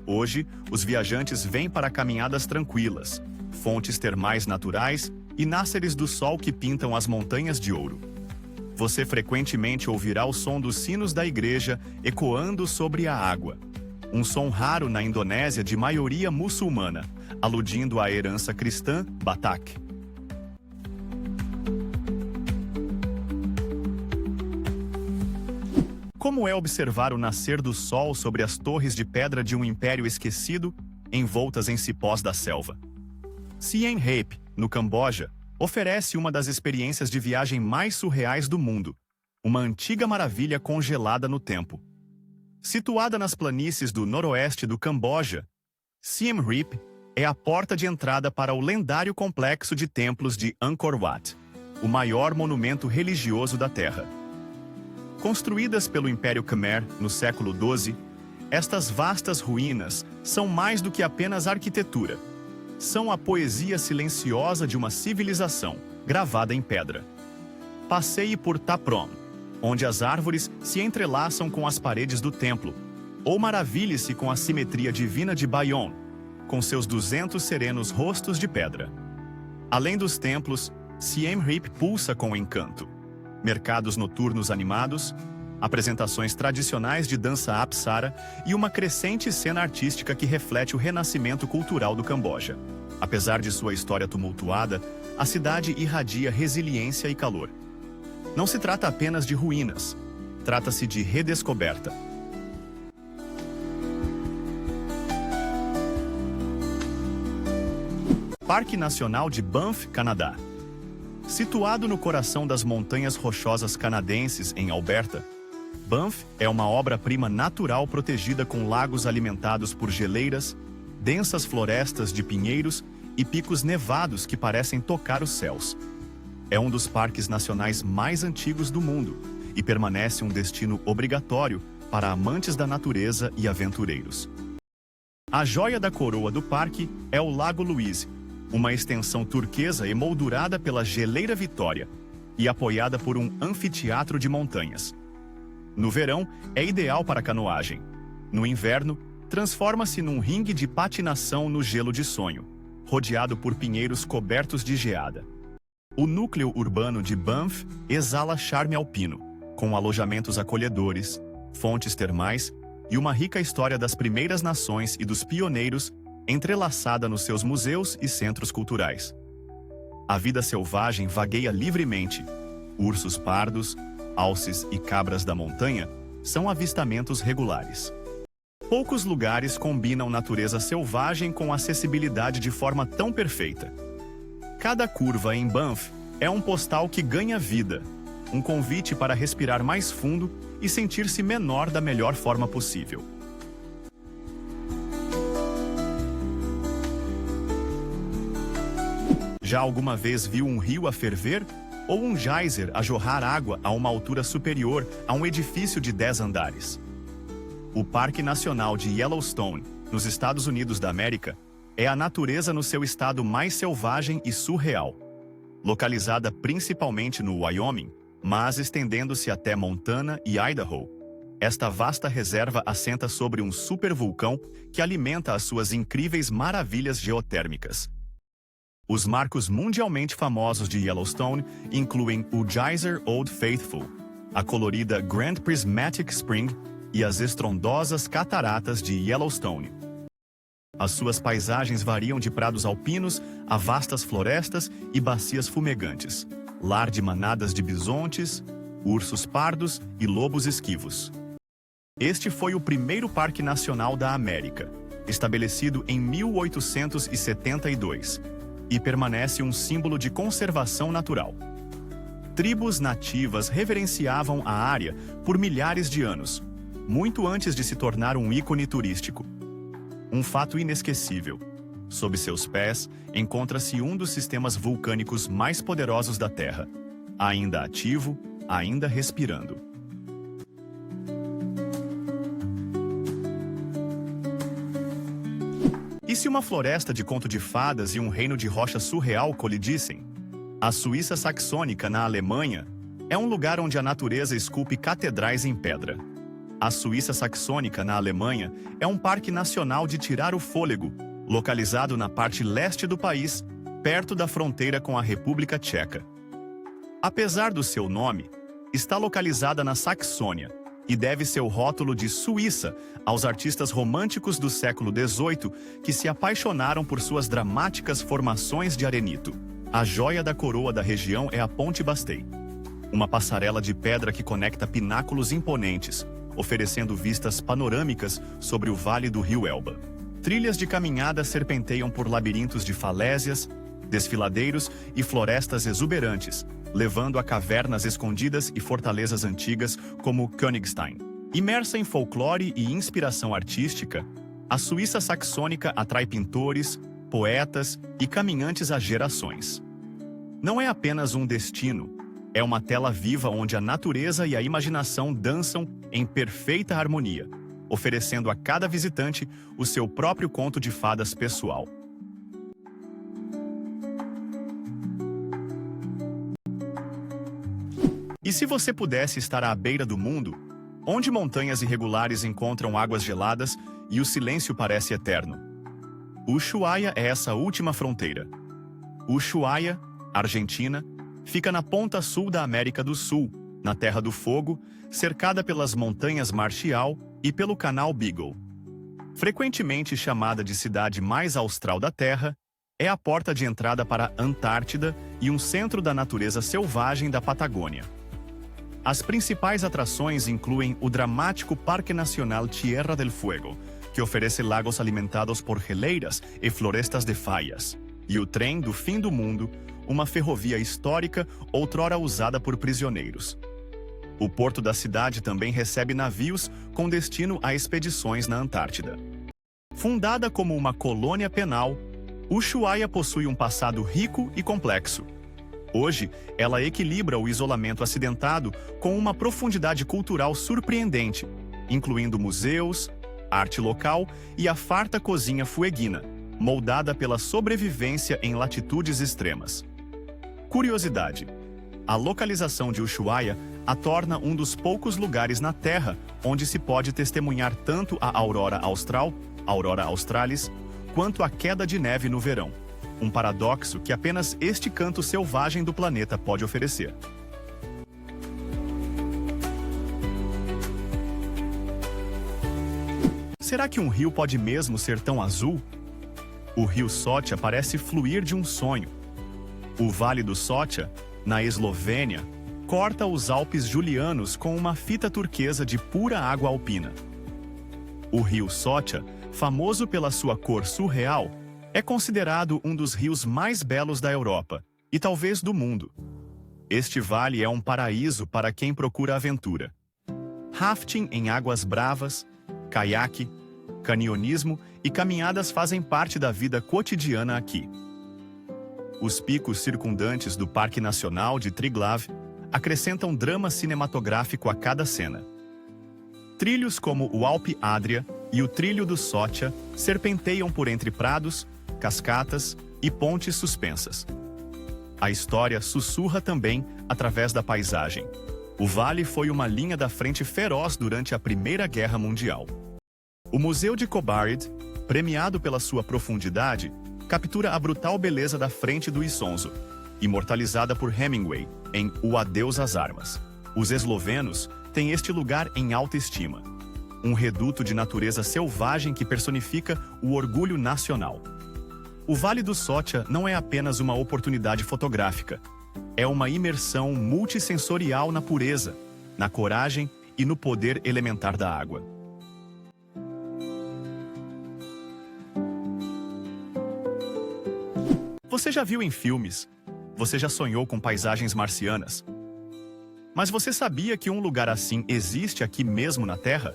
Hoje, os viajantes vêm para caminhadas tranquilas, fontes termais naturais e nasceres do sol que pintam as montanhas de ouro. Você frequentemente ouvirá o som dos sinos da igreja ecoando sobre a água. Um som raro na Indonésia de maioria muçulmana, aludindo à herança cristã Batak. Como é observar o nascer do sol sobre as torres de pedra de um império esquecido, envoltas em cipós da selva? Siem Reap, no Camboja, oferece uma das experiências de viagem mais surreais do mundo, uma antiga maravilha congelada no tempo. Situada nas planícies do noroeste do Camboja, Siem Reap é a porta de entrada para o lendário complexo de templos de Angkor Wat, o maior monumento religioso da Terra. Construídas pelo Império Khmer no século XII, estas vastas ruínas são mais do que apenas arquitetura. São a poesia silenciosa de uma civilização, gravada em pedra. Passeie por Taprom, onde as árvores se entrelaçam com as paredes do templo, ou maravilhe-se com a simetria divina de Bayon, com seus 200 serenos rostos de pedra. Além dos templos, Siem Reap pulsa com encanto. Mercados noturnos animados, apresentações tradicionais de dança Apsara e uma crescente cena artística que reflete o renascimento cultural do Camboja. Apesar de sua história tumultuada, a cidade irradia resiliência e calor. Não se trata apenas de ruínas, trata-se de redescoberta. Parque Nacional de Banff, Canadá. Situado no coração das montanhas rochosas canadenses em Alberta, Banff é uma obra-prima natural protegida com lagos alimentados por geleiras, densas florestas de pinheiros e picos nevados que parecem tocar os céus. É um dos parques nacionais mais antigos do mundo e permanece um destino obrigatório para amantes da natureza e aventureiros. A joia da coroa do parque é o Lago Louise, uma extensão turquesa emoldurada pela geleira Vitória e apoiada por um anfiteatro de montanhas. No verão, é ideal para canoagem. No inverno, transforma-se num ringue de patinação no gelo de sonho, rodeado por pinheiros cobertos de geada. O núcleo urbano de Banff exala charme alpino, com alojamentos acolhedores, fontes termais e uma rica história das primeiras nações e dos pioneiros entrelaçada nos seus museus e centros culturais. A vida selvagem vagueia livremente. Ursos pardos, alces e cabras da montanha são avistamentos regulares. Poucos lugares combinam natureza selvagem com acessibilidade de forma tão perfeita. Cada curva em Banff é um postal que ganha vida, um convite para respirar mais fundo e sentir-se menor da melhor forma possível. Já alguma vez viu um rio a ferver? Ou um geyser a jorrar água a uma altura superior a um edifício de 10 andares? O Parque Nacional de Yellowstone, nos Estados Unidos da América, é a natureza no seu estado mais selvagem e surreal. Localizada principalmente no Wyoming, mas estendendo-se até Montana e Idaho, esta vasta reserva assenta sobre um supervulcão que alimenta as suas incríveis maravilhas geotérmicas. Os marcos mundialmente famosos de Yellowstone incluem o Geyser Old Faithful, a colorida Grand Prismatic Spring e as estrondosas cataratas de Yellowstone. As suas paisagens variam de prados alpinos a vastas florestas e bacias fumegantes, lar de manadas de bisontes, ursos pardos e lobos esquivos. Este foi o primeiro parque nacional da América, estabelecido em 1872, e permanece um símbolo de conservação natural. Tribos nativas reverenciavam a área por milhares de anos, muito antes de se tornar um ícone turístico. Um fato inesquecível: sob seus pés encontra-se um dos sistemas vulcânicos mais poderosos da Terra, ainda ativo, ainda respirando. E se uma floresta de conto de fadas e um reino de rocha surreal colidissem? A Suíça Saxônica, na Alemanha, é um lugar onde a natureza esculpe catedrais em pedra. A Suíça Saxônica, na Alemanha, é um parque nacional de tirar o fôlego, localizado na parte leste do país, perto da fronteira com a República Tcheca. Apesar do seu nome, está localizada na Saxônia, e deve seu rótulo de Suíça aos artistas românticos do século XVIII que se apaixonaram por suas dramáticas formações de arenito. A joia da coroa da região é a Ponte Bastei, uma passarela de pedra que conecta pináculos imponentes, oferecendo vistas panorâmicas sobre o vale do rio Elba. Trilhas de caminhada serpenteiam por labirintos de falésias, desfiladeiros e florestas exuberantes, levando a cavernas escondidas e fortalezas antigas como Königstein. Imersa em folclore e inspiração artística, a Suíça Saxônica atrai pintores, poetas e caminhantes há gerações. Não é apenas um destino, é uma tela viva onde a natureza e a imaginação dançam em perfeita harmonia, oferecendo a cada visitante o seu próprio conto de fadas pessoal. E se você pudesse estar à beira do mundo, onde montanhas irregulares encontram águas geladas e o silêncio parece eterno? Ushuaia é essa última fronteira. Ushuaia, Argentina, fica na ponta sul da América do Sul, na Terra do Fogo, cercada pelas montanhas Martial e pelo Canal Beagle. Frequentemente chamada de cidade mais austral da Terra, é a porta de entrada para a Antártida e um centro da natureza selvagem da Patagônia. As principais atrações incluem o dramático Parque Nacional Tierra del Fuego, que oferece lagos alimentados por geleiras e florestas de fallas, e o Trem do Fim do Mundo, uma ferrovia histórica outrora usada por prisioneiros. O porto da cidade também recebe navios com destino a expedições na Antártida. Fundada como uma colônia penal, Ushuaia possui um passado rico e complexo. Hoje, ela equilibra o isolamento acidentado com uma profundidade cultural surpreendente, incluindo museus, arte local e a farta cozinha fueguina, moldada pela sobrevivência em latitudes extremas. Curiosidade: a localização de Ushuaia a torna um dos poucos lugares na Terra onde se pode testemunhar tanto a aurora austral, aurora australis, quanto a queda de neve no verão. Um paradoxo que apenas este canto selvagem do planeta pode oferecer. Será que um rio pode mesmo ser tão azul? O rio Soča parece fluir de um sonho. O Vale do Soča, na Eslovênia, corta os Alpes Julianos com uma fita turquesa de pura água alpina. O rio Soča, famoso pela sua cor surreal, É considerado um dos rios mais belos da Europa, e talvez do mundo. Este vale é um paraíso para quem procura aventura. Rafting em águas bravas, caiaque, canionismo e caminhadas fazem parte da vida cotidiana aqui. Os picos circundantes do Parque Nacional de Triglav acrescentam drama cinematográfico a cada cena. Trilhos como o Alpe Adria e o Trilho do Sotia serpenteiam por entre prados, cascatas e pontes suspensas. A história sussurra também através da paisagem. O vale foi uma linha da frente feroz durante a Primeira Guerra Mundial. O Museu de Cobarid, premiado pela sua profundidade, captura a brutal beleza da frente do Isonzo, imortalizada por Hemingway em O Adeus às Armas. Os eslovenos têm este lugar em alta estima. Um reduto de natureza selvagem que personifica o orgulho nacional. O Vale do Sotia não é apenas uma oportunidade fotográfica. É uma imersão multissensorial na pureza, na coragem e no poder elementar da água. Você já viu em filmes? Você já sonhou com paisagens marcianas? Mas você sabia que um lugar assim existe aqui mesmo na Terra?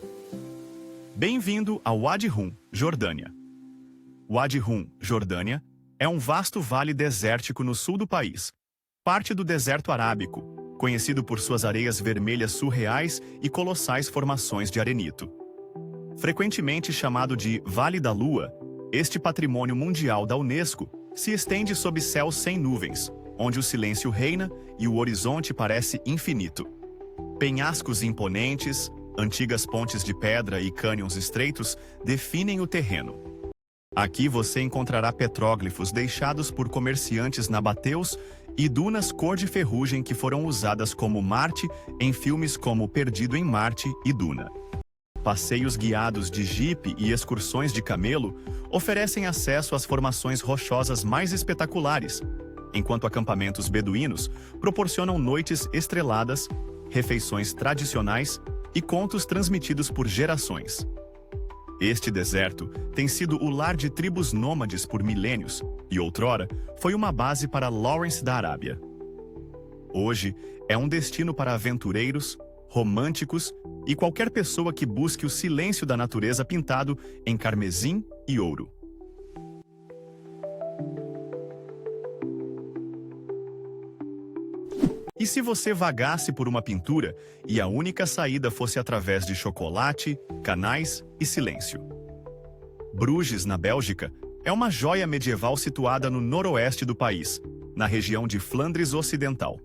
Bem-vindo a Wadi Rum, Jordânia. Wadi Rum, Jordânia, é um vasto vale desértico no sul do país, parte do deserto arábico, conhecido por suas areias vermelhas surreais e colossais formações de arenito. Frequentemente chamado de Vale da Lua, este patrimônio mundial da Unesco se estende sob céus sem nuvens, onde o silêncio reina e o horizonte parece infinito. Penhascos imponentes, antigas pontes de pedra e cânions estreitos definem o terreno. Aqui você encontrará petróglifos deixados por comerciantes nabateus e dunas cor de ferrugem que foram usadas como Marte em filmes como Perdido em Marte e Duna. Passeios guiados de jipe e excursões de camelo oferecem acesso às formações rochosas mais espetaculares, enquanto acampamentos beduínos proporcionam noites estreladas, refeições tradicionais e contos transmitidos por gerações. Este deserto tem sido o lar de tribos nômades por milênios e, outrora, foi uma base para Lawrence da Arábia. Hoje, é um destino para aventureiros, românticos e qualquer pessoa que busque o silêncio da natureza pintado em carmesim e ouro. E se você vagasse por uma pintura e a única saída fosse através de chocolate, canais e silêncio? Bruges, na Bélgica, é uma joia medieval situada no noroeste do país, na região de Flandres Ocidental.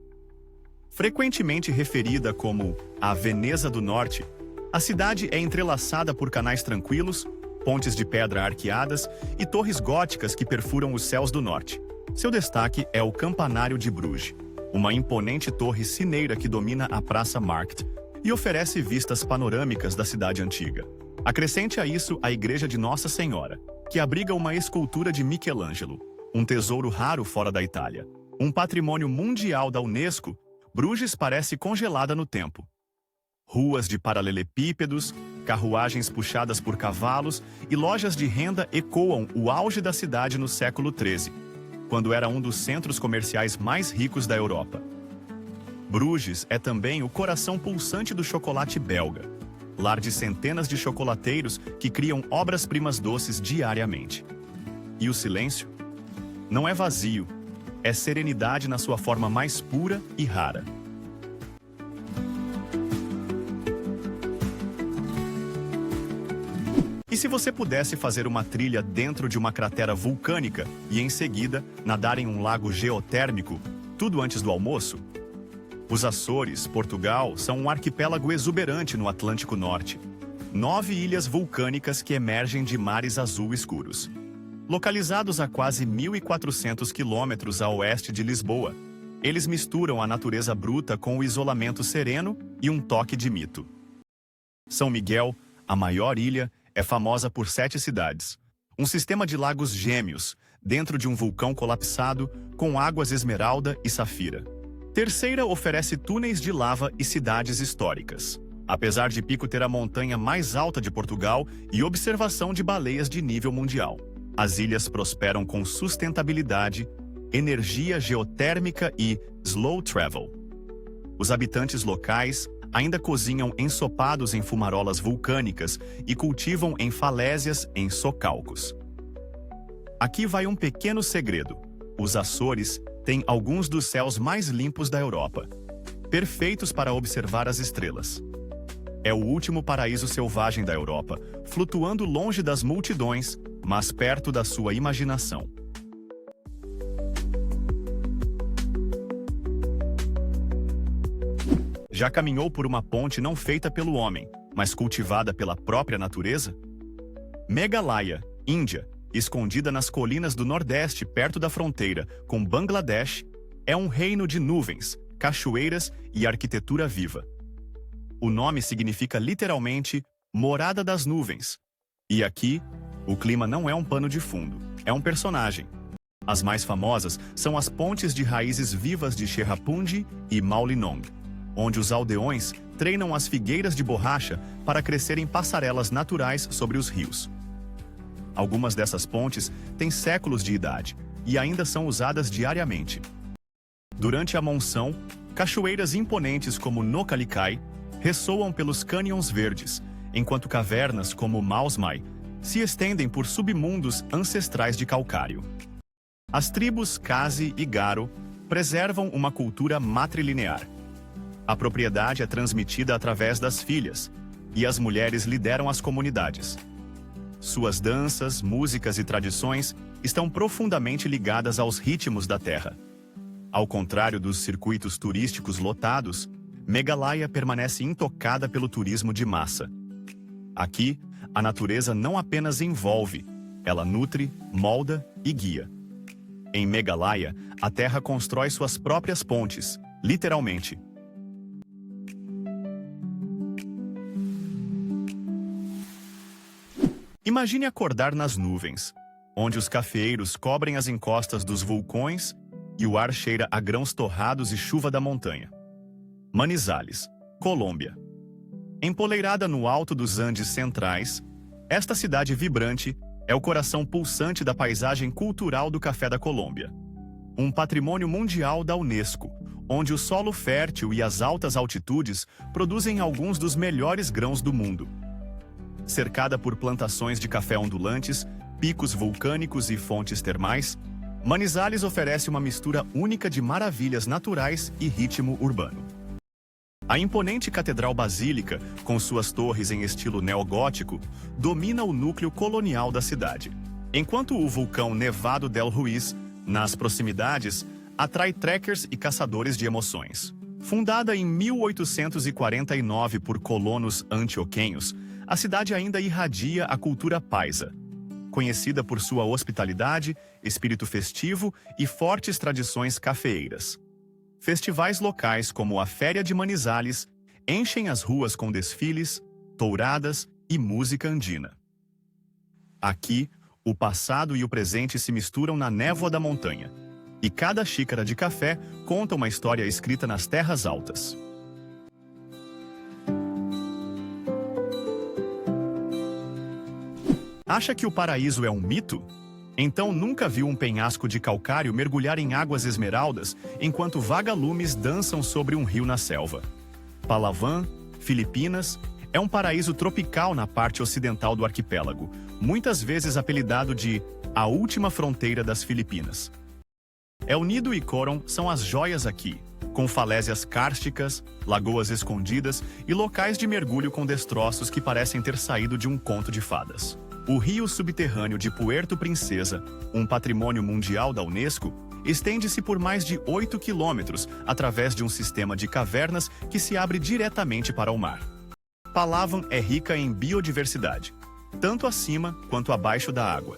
Frequentemente referida como a Veneza do Norte, a cidade é entrelaçada por canais tranquilos, pontes de pedra arqueadas e torres góticas que perfuram os céus do norte. Seu destaque é o Campanário de Bruges, uma imponente torre cineira que domina a Praça Markt e oferece vistas panorâmicas da cidade antiga. Acrescente a isso a Igreja de Nossa Senhora, que abriga uma escultura de Michelangelo, um tesouro raro fora da Itália. Um patrimônio mundial da Unesco, Bruges parece congelada no tempo. Ruas de paralelepípedos, carruagens puxadas por cavalos e lojas de renda ecoam o auge da cidade no século XIII, quando era um dos centros comerciais mais ricos da Europa. Bruges é também o coração pulsante do chocolate belga, lar de centenas de chocolateiros que criam obras-primas doces diariamente. E o silêncio? Não é vazio, é serenidade na sua forma mais pura e rara. E se você pudesse fazer uma trilha dentro de uma cratera vulcânica e, em seguida, nadar em um lago geotérmico, tudo antes do almoço? Os Açores, Portugal, são um arquipélago exuberante no Atlântico Norte. 9 ilhas vulcânicas que emergem de mares azul escuros. Localizados a quase 1.400 quilômetros a oeste de Lisboa, eles misturam a natureza bruta com o isolamento sereno e um toque de mito. São Miguel, a maior ilha, é famosa por 7 cidades. Um sistema de lagos gêmeos, dentro de um vulcão colapsado, com águas esmeralda e safira. Terceira oferece túneis de lava e cidades históricas. Apesar de Pico ter a montanha mais alta de Portugal e observação de baleias de nível mundial. As ilhas prosperam com sustentabilidade, energia geotérmica e slow travel. Os habitantes locais ainda cozinham ensopados em fumarolas vulcânicas e cultivam em falésias em socalcos. Aqui vai um pequeno segredo. Os Açores têm alguns dos céus mais limpos da Europa, perfeitos para observar as estrelas. É o último paraíso selvagem da Europa, flutuando longe das multidões, mas perto da sua imaginação. Já caminhou por uma ponte não feita pelo homem, mas cultivada pela própria natureza? Meghalaya, Índia, escondida nas colinas do Nordeste perto da fronteira com Bangladesh, é um reino de nuvens, cachoeiras e arquitetura viva. O nome significa literalmente morada das nuvens. E aqui, o clima não é um pano de fundo, é um personagem. As mais famosas são as pontes de raízes vivas de Cherrapunji e Mawlynnong, onde os aldeões treinam as figueiras de borracha para crescerem passarelas naturais sobre os rios. Algumas dessas pontes têm séculos de idade e ainda são usadas diariamente. Durante a monção, cachoeiras imponentes como Nokkalikai ressoam pelos cânions verdes, enquanto cavernas como Mausmai se estendem por submundos ancestrais de calcário. As tribos Khasi e Garo preservam uma cultura matrilinear. A propriedade é transmitida através das filhas, e as mulheres lideram as comunidades. Suas danças, músicas e tradições estão profundamente ligadas aos ritmos da terra. Ao contrário dos circuitos turísticos lotados, Meghalaya permanece intocada pelo turismo de massa. Aqui, a natureza não apenas envolve, ela nutre, molda e guia. Em Meghalaya, a terra constrói suas próprias pontes, literalmente. Imagine acordar nas nuvens, onde os cafeeiros cobrem as encostas dos vulcões e o ar cheira a grãos torrados e chuva da montanha. Manizales, Colômbia. Empoleirada no alto dos Andes centrais, esta cidade vibrante é o coração pulsante da paisagem cultural do café da Colômbia. Um patrimônio mundial da Unesco, onde o solo fértil e as altas altitudes produzem alguns dos melhores grãos do mundo. Cercada por plantações de café ondulantes, picos vulcânicos e fontes termais, Manizales oferece uma mistura única de maravilhas naturais e ritmo urbano. A imponente Catedral Basílica, com suas torres em estilo neogótico, domina o núcleo colonial da cidade, enquanto o vulcão Nevado del Ruiz, nas proximidades, atrai trekkers e caçadores de emoções. Fundada em 1849 por colonos antioquenhos, a cidade ainda irradia a cultura paisa, conhecida por sua hospitalidade, espírito festivo e fortes tradições cafeeiras. Festivais locais como a Féria de Manizales enchem as ruas com desfiles, touradas e música andina. Aqui, o passado e o presente se misturam na névoa da montanha, e cada xícara de café conta uma história escrita nas terras altas. Acha que o paraíso é um mito? Então nunca viu um penhasco de calcário mergulhar em águas esmeraldas enquanto vagalumes dançam sobre um rio na selva. Palawan, Filipinas, é um paraíso tropical na parte ocidental do arquipélago, muitas vezes apelidado de a última fronteira das Filipinas. El Nido e Coron são as joias aqui, com falésias kársticas, lagoas escondidas e locais de mergulho com destroços que parecem ter saído de um conto de fadas. O rio subterrâneo de Puerto Princesa, um patrimônio mundial da Unesco, estende-se por mais de 8 quilômetros através de um sistema de cavernas que se abre diretamente para o mar. Palawan é rica em biodiversidade, tanto acima quanto abaixo da água.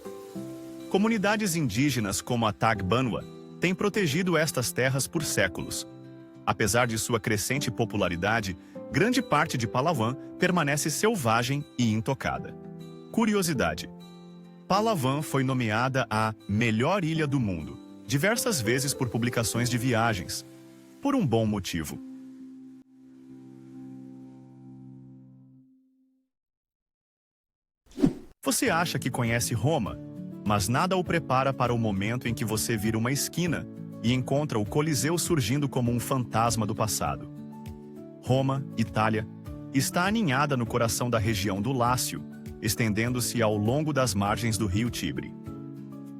Comunidades indígenas como a Tagbanwa têm protegido estas terras por séculos. Apesar de sua crescente popularidade, grande parte de Palawan permanece selvagem e intocada. Curiosidade: Palawan foi nomeada a melhor ilha do mundo, diversas vezes por publicações de viagens. Por um bom motivo. Você acha que conhece Roma? mas nada o prepara para o momento em que você vira uma esquina e encontra o Coliseu surgindo como um fantasma do passado. Roma, Itália, está aninhada no coração da região do Lácio, estendendo-se ao longo das margens do rio Tibre.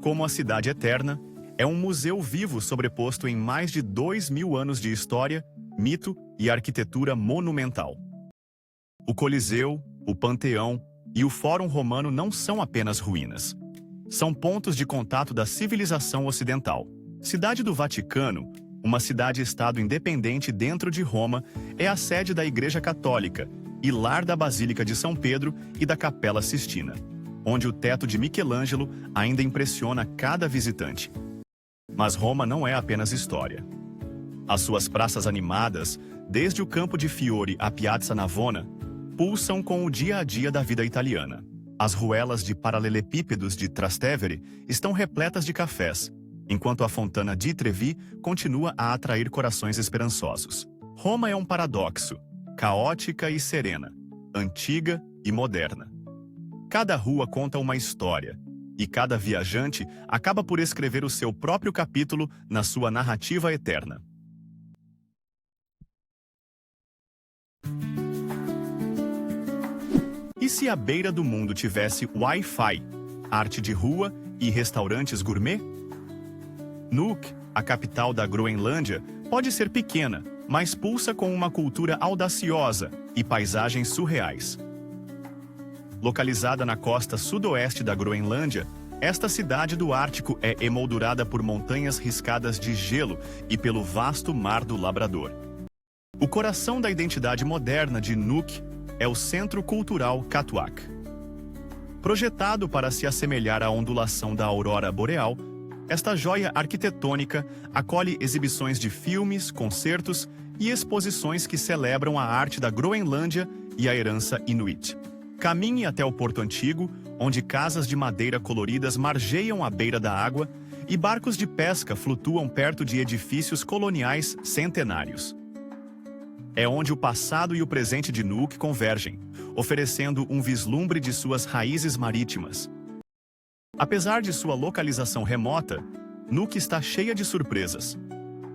Como a cidade eterna, é um museu vivo sobreposto em mais de 2.000 anos de história, mito e arquitetura monumental. O Coliseu, o Panteão e o Fórum Romano não são apenas ruínas. São pontos de contato da civilização ocidental. Cidade do Vaticano, uma cidade-estado independente dentro de Roma, é a sede da Igreja Católica e lar da Basílica de São Pedro e da Capela Sistina, onde o teto de Michelangelo ainda impressiona cada visitante. Mas Roma não é apenas história. As suas praças animadas, desde o Campo de Fiori à Piazza Navona, pulsam com o dia a dia da vida italiana. As ruelas de paralelepípedos de Trastevere estão repletas de cafés, enquanto a Fontana di Trevi continua a atrair corações esperançosos. Roma é um paradoxo, caótica e serena, antiga e moderna. Cada rua conta uma história, e cada viajante acaba por escrever o seu próprio capítulo na sua narrativa eterna. E se a beira do mundo tivesse Wi-Fi, arte de rua e restaurantes gourmet? Nuuk, a capital da Groenlândia, pode ser pequena, mas pulsa com uma cultura audaciosa e paisagens surreais. Localizada na costa sudoeste da Groenlândia, esta cidade do Ártico é emoldurada por montanhas riscadas de gelo e pelo vasto Mar do Labrador. O coração da identidade moderna de Nuuk é o Centro Cultural Katwijk. Projetado para se assemelhar à ondulação da aurora boreal, esta joia arquitetônica acolhe exibições de filmes, concertos e exposições que celebram a arte da Groenlândia e a herança Inuit. Caminhe até o Porto Antigo, onde casas de madeira coloridas margeiam à beira da água e barcos de pesca flutuam perto de edifícios coloniais centenários. É onde o passado e o presente de Nuuk convergem, oferecendo um vislumbre de suas raízes marítimas. Apesar de sua localização remota, Nuuk está cheia de surpresas.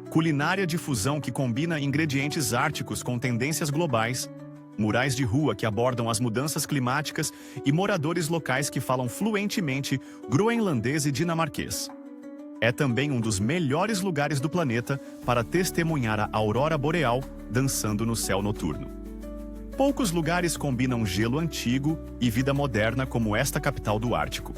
Culinária de fusão que combina ingredientes árticos com tendências globais, murais de rua que abordam as mudanças climáticas e moradores locais que falam fluentemente groenlandês e dinamarquês. É também um dos melhores lugares do planeta para testemunhar a aurora boreal dançando no céu noturno. Poucos lugares combinam gelo antigo e vida moderna como esta capital do Ártico.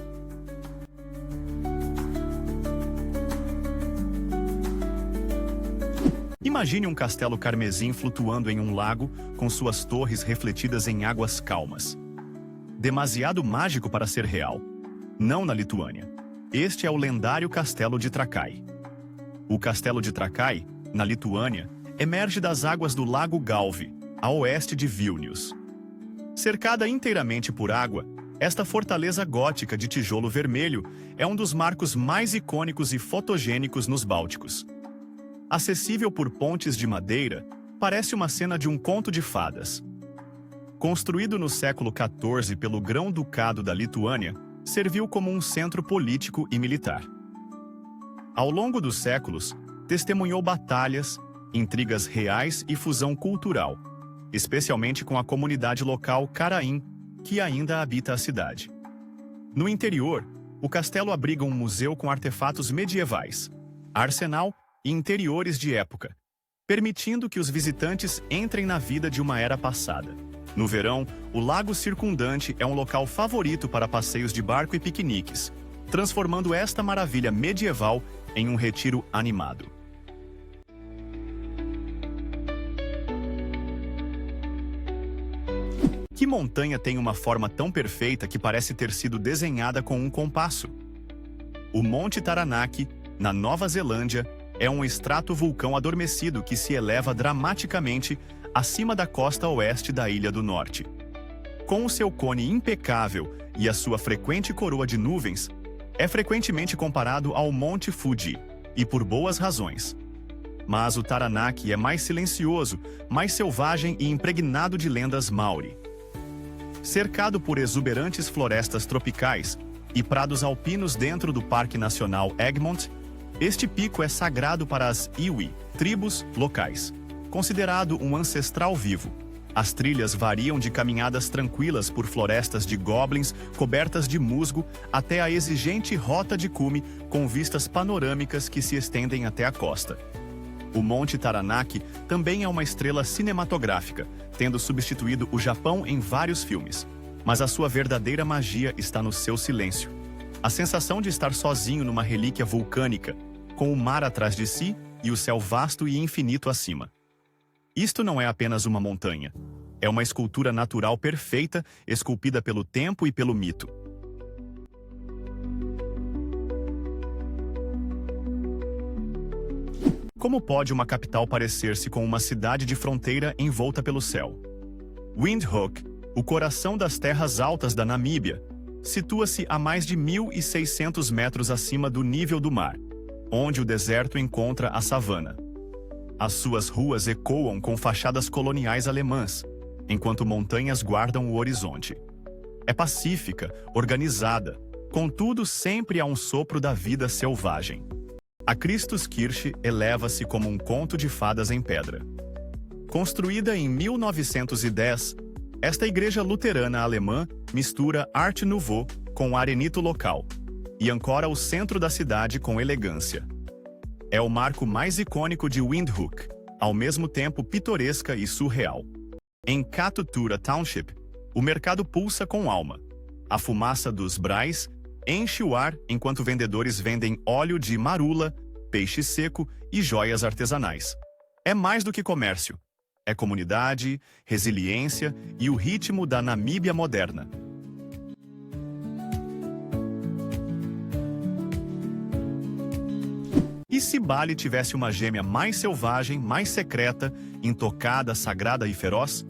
Imagine um castelo carmesim flutuando em um lago com suas torres refletidas em águas calmas. Demasiado mágico para ser real. Não na Lituânia. Este é o lendário Castelo de Trakai. O Castelo de Trakai, na Lituânia, emerge das águas do Lago Galvi, a oeste de Vilnius. Cercada inteiramente por água, esta fortaleza gótica de tijolo vermelho é um dos marcos mais icônicos e fotogênicos nos Bálticos. Acessível por pontes de madeira, parece uma cena de um conto de fadas. Construído no século XIV pelo Grão-Ducado da Lituânia, serviu como um centro político e militar. Ao longo dos séculos, testemunhou batalhas, intrigas reais e fusão cultural, especialmente com a comunidade local Karaim, que ainda habita a cidade. No interior, o castelo abriga um museu com artefatos medievais, arsenal e interiores de época, permitindo que os visitantes entrem na vida de uma era passada. No verão, o lago circundante é um local favorito para passeios de barco e piqueniques, transformando esta maravilha medieval em um retiro animado. Que montanha tem uma forma tão perfeita que parece ter sido desenhada com um compasso? O Monte Taranaki, na Nova Zelândia, é um estratovulcão adormecido que se eleva dramaticamente acima da costa oeste da Ilha do Norte. Com o seu cone impecável e a sua frequente coroa de nuvens, é frequentemente comparado ao Monte Fuji, e por boas razões. Mas o Taranaki é mais silencioso, mais selvagem e impregnado de lendas Maori. Cercado por exuberantes florestas tropicais, e prados alpinos dentro do Parque Nacional Egmont, este pico é sagrado para as Iwi, tribos locais. Considerado um ancestral vivo, as trilhas variam de caminhadas tranquilas por florestas de goblins cobertas de musgo até a exigente rota de cume com vistas panorâmicas que se estendem até a costa. O Monte Taranaki também é uma estrela cinematográfica, tendo substituído o Japão em vários filmes. Mas a sua verdadeira magia está no seu silêncio. A sensação de estar sozinho numa relíquia vulcânica, com o mar atrás de si e o céu vasto e infinito acima. Isto não é apenas uma montanha. É uma escultura natural perfeita, esculpida pelo tempo e pelo mito. Como pode uma capital parecer-se com uma cidade de fronteira envolta pelo céu? Windhoek, o coração das terras altas da Namíbia, situa-se a mais de 1.600 metros acima do nível do mar, onde o deserto encontra a savana. As suas ruas ecoam com fachadas coloniais alemãs, enquanto montanhas guardam o horizonte. É pacífica, organizada, contudo sempre há um sopro da vida selvagem. A Christuskirche eleva-se como um conto de fadas em pedra. Construída em 1910, esta igreja luterana alemã mistura Art Nouveau com arenito local e ancora o centro da cidade com elegância. É o marco mais icônico de Windhoek, ao mesmo tempo pitoresca e surreal. Em Katutura Township, o mercado pulsa com alma. A fumaça dos brais enche o ar enquanto vendedores vendem óleo de marula, peixe seco e joias artesanais. É mais do que comércio. É comunidade, resiliência e o ritmo da Namíbia moderna. E se Bali tivesse uma gêmea mais selvagem, mais secreta, intocada, sagrada e feroz?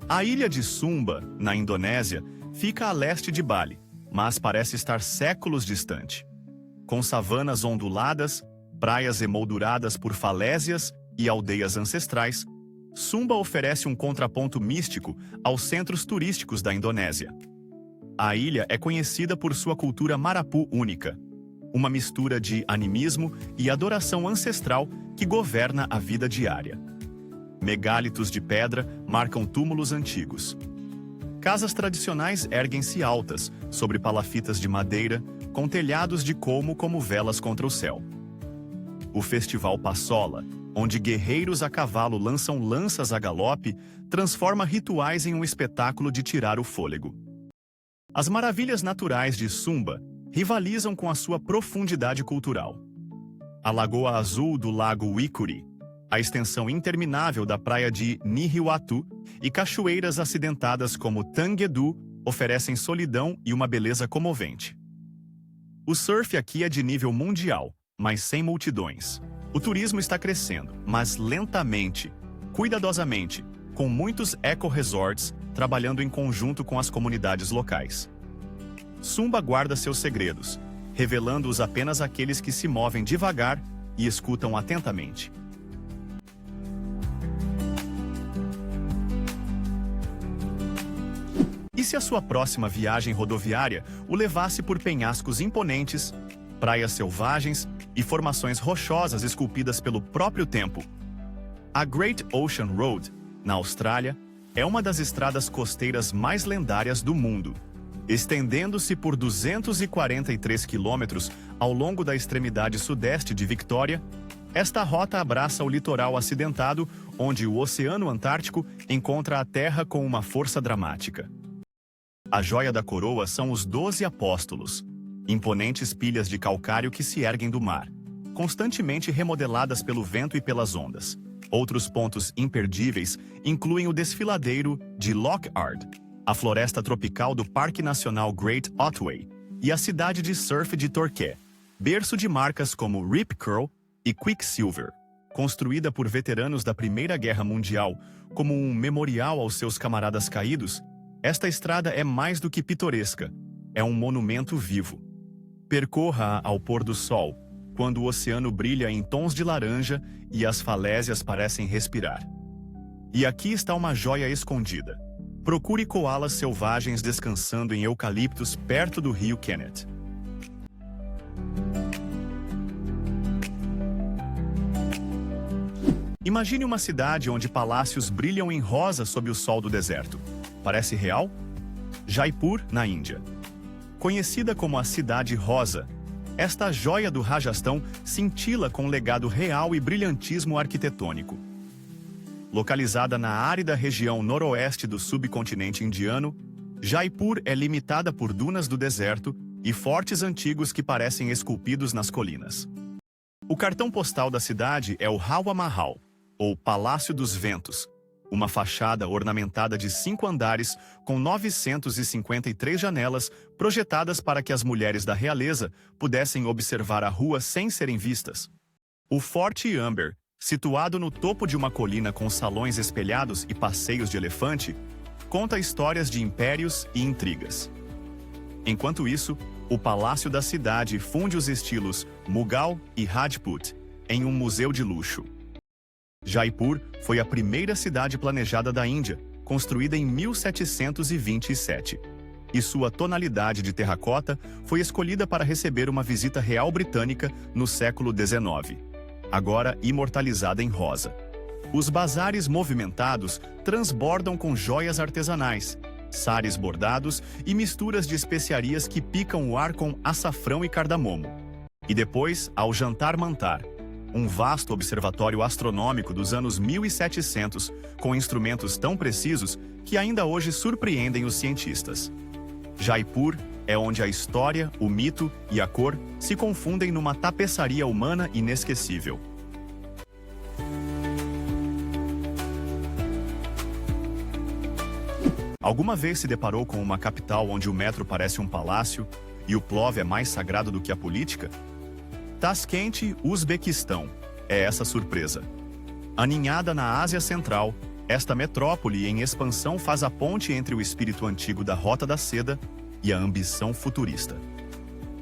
A ilha de Sumba, na Indonésia, fica a leste de Bali, mas parece estar séculos distante. Com savanas onduladas, praias emolduradas por falésias e aldeias ancestrais, Sumba oferece um contraponto místico aos centros turísticos da Indonésia. A ilha é conhecida por sua cultura marapu única, uma mistura de animismo e adoração ancestral que governa a vida diária. Megálitos de pedra marcam túmulos antigos. Casas tradicionais erguem-se altas, sobre palafitas de madeira, com telhados de colmo como velas contra o céu. O Festival Passola, onde guerreiros a cavalo lançam lanças a galope, transforma rituais em um espetáculo de tirar o fôlego. As maravilhas naturais de Sumba rivalizam com a sua profundidade cultural. A Lagoa Azul do Lago Wikuri, a extensão interminável da praia de Nihiwatu e cachoeiras acidentadas como Tanguedu oferecem solidão e uma beleza comovente. O surf aqui é de nível mundial, mas sem multidões. O turismo está crescendo, mas lentamente, cuidadosamente, com muitos eco-resorts trabalhando em conjunto com as comunidades locais. Sumba guarda seus segredos, revelando-os apenas àqueles que se movem devagar e escutam atentamente. E se a sua próxima viagem rodoviária o levasse por penhascos imponentes, praias selvagens e formações rochosas esculpidas pelo próprio tempo? A Great Ocean Road, na Austrália, é uma das estradas costeiras mais lendárias do mundo. Estendendo-se por 243 quilômetros ao longo da extremidade sudeste de Victoria, esta rota abraça o litoral acidentado, onde o Oceano Antártico encontra a Terra com uma força dramática. A joia da coroa são os 12 Apóstolos, imponentes pilhas de calcário que se erguem do mar, constantemente remodeladas pelo vento e pelas ondas. Outros pontos imperdíveis incluem o desfiladeiro de Lockhart, a floresta tropical do Parque Nacional Great Otway e a cidade de surf de Torquay, berço de marcas como Rip Curl e Quicksilver. Construída por veteranos da Primeira Guerra Mundial como um memorial aos seus camaradas caídos, esta estrada é mais do que pitoresca, é um monumento vivo. Percorra-a ao pôr do sol, quando o oceano brilha em tons de laranja e as falésias parecem respirar. E aqui está uma joia escondida. Procure koalas selvagens descansando em eucaliptos perto do rio Kenneth. Imagine uma cidade onde palácios brilham em rosa sob o sol do deserto. Parece real? Jaipur, na Índia. Conhecida como a Cidade Rosa, esta joia do Rajastão cintila com legado real e brilhantismo arquitetônico. Localizada na árida região noroeste do subcontinente indiano, Jaipur é limitada por dunas do deserto e fortes antigos que parecem esculpidos nas colinas. O cartão postal da cidade é o Hawa Mahal, ou Palácio dos Ventos, uma fachada ornamentada de 5 andares com 953 janelas projetadas para que as mulheres da realeza pudessem observar a rua sem serem vistas. O Forte Amber, situado no topo de uma colina com salões espelhados e passeios de elefante, conta histórias de impérios e intrigas. Enquanto isso, o Palácio da Cidade funde os estilos Mughal e Rajput em um museu de luxo. Jaipur foi a primeira cidade planejada da Índia, construída em 1727. E sua tonalidade de terracota foi escolhida para receber uma visita real britânica no século XIX, agora imortalizada em rosa. Os bazares movimentados transbordam com joias artesanais, saris bordados e misturas de especiarias que picam o ar com açafrão e cardamomo. E depois, ao jantar mantar, um vasto observatório astronômico dos anos 1700, com instrumentos tão precisos que ainda hoje surpreendem os cientistas. Jaipur é onde a história, o mito e a cor se confundem numa tapeçaria humana inesquecível. Alguma vez se deparou com uma capital onde o metro parece um palácio e o plov é mais sagrado do que a política? Tashkent, Uzbequistão, é essa surpresa. Aninhada na Ásia Central, esta metrópole em expansão faz a ponte entre o espírito antigo da Rota da Seda e a ambição futurista.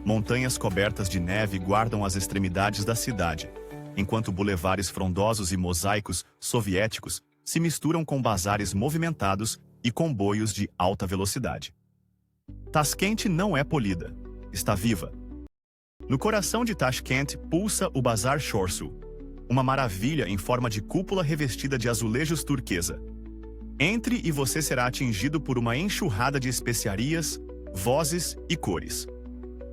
Montanhas cobertas de neve guardam as extremidades da cidade, enquanto bulevares frondosos e mosaicos soviéticos se misturam com bazares movimentados e comboios de alta velocidade. Tashkent não é polida, está viva. No coração de Tashkent pulsa o Bazar Chorsu, uma maravilha em forma de cúpula revestida de azulejos turquesa. Entre e você será atingido por uma enxurrada de especiarias, vozes e cores.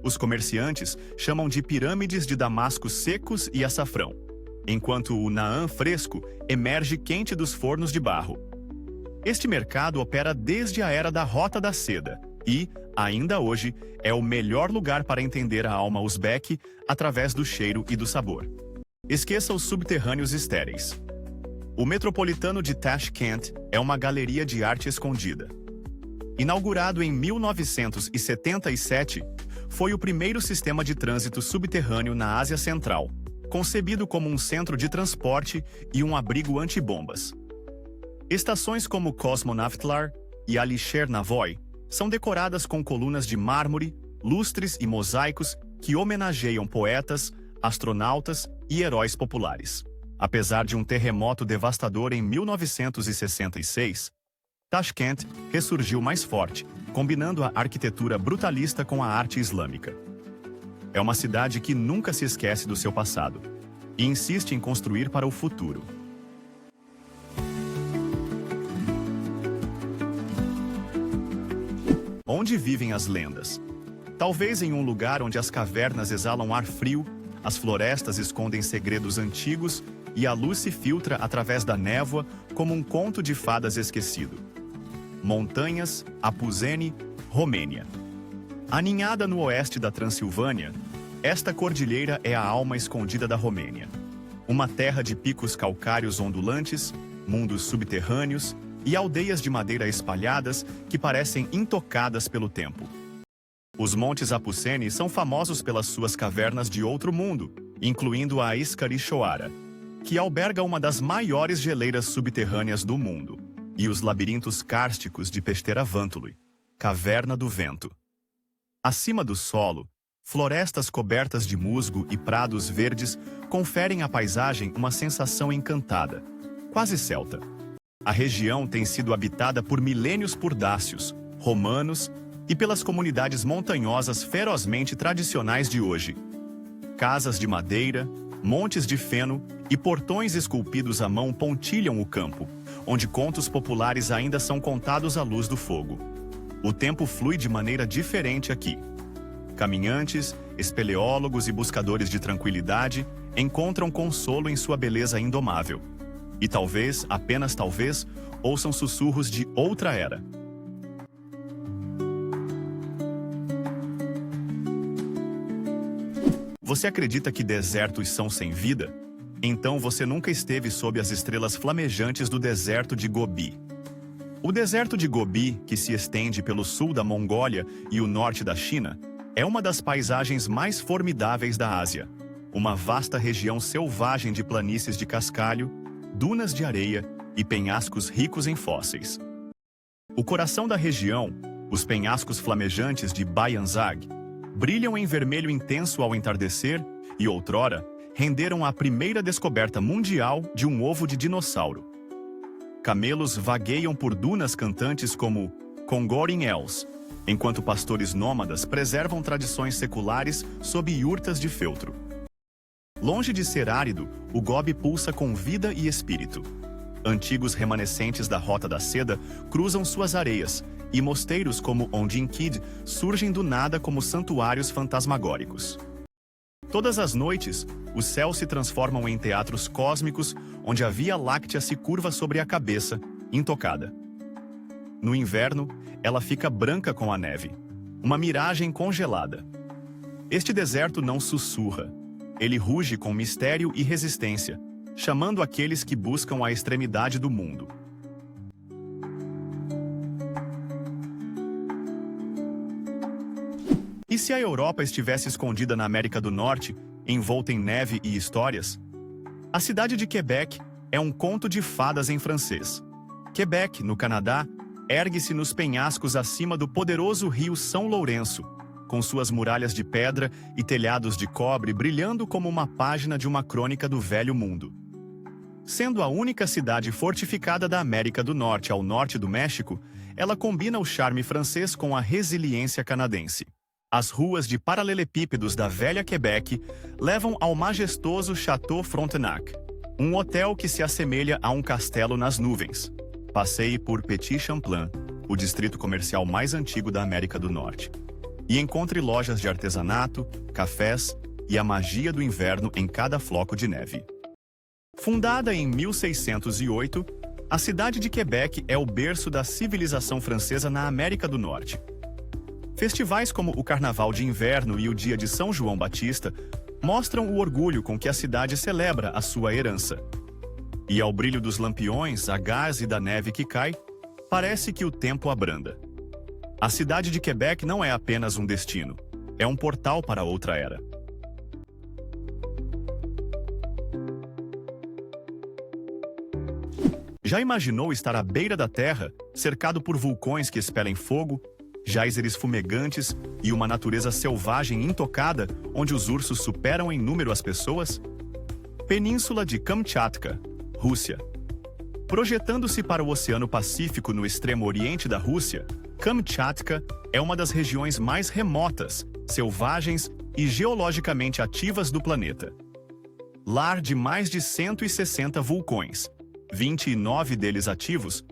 Os comerciantes chamam de pirâmides de damascos secos e açafrão, enquanto o naan fresco emerge quente dos fornos de barro. Este mercado opera desde a era da Rota da Seda e, ainda hoje, é o melhor lugar para entender a alma uzbeque através do cheiro e do sabor. Esqueça os subterrâneos estéreis. O Metropolitano de Tashkent é uma galeria de arte escondida. Inaugurado em 1977, foi o primeiro sistema de trânsito subterrâneo na Ásia Central, concebido como um centro de transporte e um abrigo antibombas. Estações como Cosmonaftlar e Alisher Navoy são decoradas com colunas de mármore, lustres e mosaicos que homenageiam poetas, astronautas e heróis populares. Apesar de um terremoto devastador em 1966, Tashkent ressurgiu mais forte, combinando a arquitetura brutalista com a arte islâmica. É uma cidade que nunca se esquece do seu passado e insiste em construir para o futuro. Onde vivem as lendas? Talvez em um lugar onde as cavernas exalam ar frio, as florestas escondem segredos antigos e a luz se filtra através da névoa como um conto de fadas esquecido. Montanhas, Apuseni, Romênia. Aninhada no oeste da Transilvânia, esta cordilheira é a alma escondida da Romênia. Uma terra de picos calcários ondulantes, mundos subterrâneos e aldeias de madeira espalhadas que parecem intocadas pelo tempo. Os montes Apuseni são famosos pelas suas cavernas de outro mundo, incluindo a Iskari-Shoara, que alberga uma das maiores geleiras subterrâneas do mundo, e os labirintos cársticos de Peshtere-Vantului, Caverna do Vento. Acima do solo, florestas cobertas de musgo e prados verdes conferem à paisagem uma sensação encantada, quase celta. A região tem sido habitada por milênios por dácios, romanos e pelas comunidades montanhosas ferozmente tradicionais de hoje. Casas de madeira, montes de feno e portões esculpidos à mão pontilham o campo, onde contos populares ainda são contados à luz do fogo. O tempo flui de maneira diferente aqui. Caminhantes, espeleólogos e buscadores de tranquilidade encontram consolo em sua beleza indomável. E talvez, apenas talvez, ouçam sussurros de outra era. Você acredita que desertos são sem vida? Então você nunca esteve sob as estrelas flamejantes do deserto de Gobi. O deserto de Gobi, que se estende pelo sul da Mongólia e o norte da China, é uma das paisagens mais formidáveis da Ásia. Uma vasta região selvagem de planícies de cascalho, dunas de areia e penhascos ricos em fósseis. O coração da região, os penhascos flamejantes de Bayanzag, brilham em vermelho intenso ao entardecer e, outrora, renderam a primeira descoberta mundial de um ovo de dinossauro. Camelos vagueiam por dunas cantantes como Kongorin Els, enquanto pastores nômadas preservam tradições seculares sob iurtas de feltro. Longe de ser árido, o Gobi pulsa com vida e espírito. Antigos remanescentes da Rota da Seda cruzam suas areias, e mosteiros como Ondinkid surgem do nada como santuários fantasmagóricos. Todas as noites, os céus se transformam em teatros cósmicos onde a Via Láctea se curva sobre a cabeça, intocada. No inverno, ela fica branca com a neve, uma miragem congelada. Este deserto não sussurra. Ele ruge com mistério e resistência, chamando aqueles que buscam a extremidade do mundo. E se a Europa estivesse escondida na América do Norte, envolta em neve e histórias? A cidade de Quebec é um conto de fadas em francês. Quebec, no Canadá, ergue-se nos penhascos acima do poderoso rio São Lourenço, com suas muralhas de pedra e telhados de cobre brilhando como uma página de uma crônica do Velho Mundo. Sendo a única cidade fortificada da América do Norte ao norte do México, ela combina o charme francês com a resiliência canadense. As ruas de paralelepípedos da velha Quebec levam ao majestoso Château Frontenac, um hotel que se assemelha a um castelo nas nuvens. Passeie por Petit Champlain, o distrito comercial mais antigo da América do Norte, e encontre lojas de artesanato, cafés e a magia do inverno em cada floco de neve. Fundada em 1608, a cidade de Quebec é o berço da civilização francesa na América do Norte. Festivais como o Carnaval de Inverno e o Dia de São João Batista mostram o orgulho com que a cidade celebra a sua herança. E ao brilho dos lampiões, a gás e da neve que cai, parece que o tempo abranda. A cidade de Quebec não é apenas um destino, é um portal para outra era. Já imaginou estar à beira da Terra, cercado por vulcões que expelem fogo, géiseres fumegantes e uma natureza selvagem intocada, onde os ursos superam em número as pessoas? Península de Kamchatka, Rússia. Projetando-se para o Oceano Pacífico no extremo oriente da Rússia, Kamchatka é uma das regiões mais remotas, selvagens e geologicamente ativas do planeta. Lar de mais de 160 vulcões, 29 deles ativos,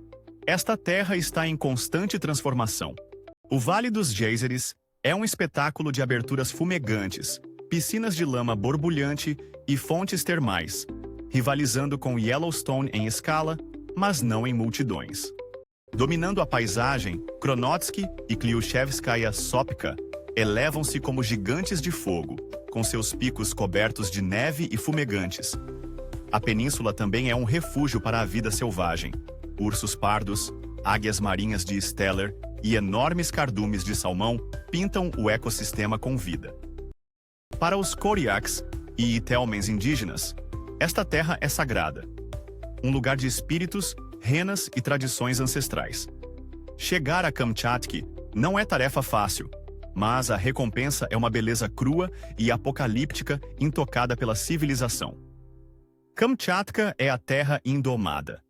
esta terra está em constante transformação. O Vale dos Géiseres é um espetáculo de aberturas fumegantes, piscinas de lama borbulhante e fontes termais, rivalizando com Yellowstone em escala, mas não em multidões. Dominando a paisagem, Kronotsky e Kliuchevskaya Sopka elevam-se como gigantes de fogo, com seus picos cobertos de neve e fumegantes. A península também é um refúgio para a vida selvagem. Ursos pardos, águias marinhas de Steller e enormes cardumes de salmão pintam o ecossistema com vida. Para os Koriaks e Itelmens indígenas, esta terra é sagrada. Um lugar de espíritos, renas e tradições ancestrais. Chegar a Kamchatka não é tarefa fácil, mas a recompensa é uma beleza crua e apocalíptica intocada pela civilização. Kamchatka é a terra indomada.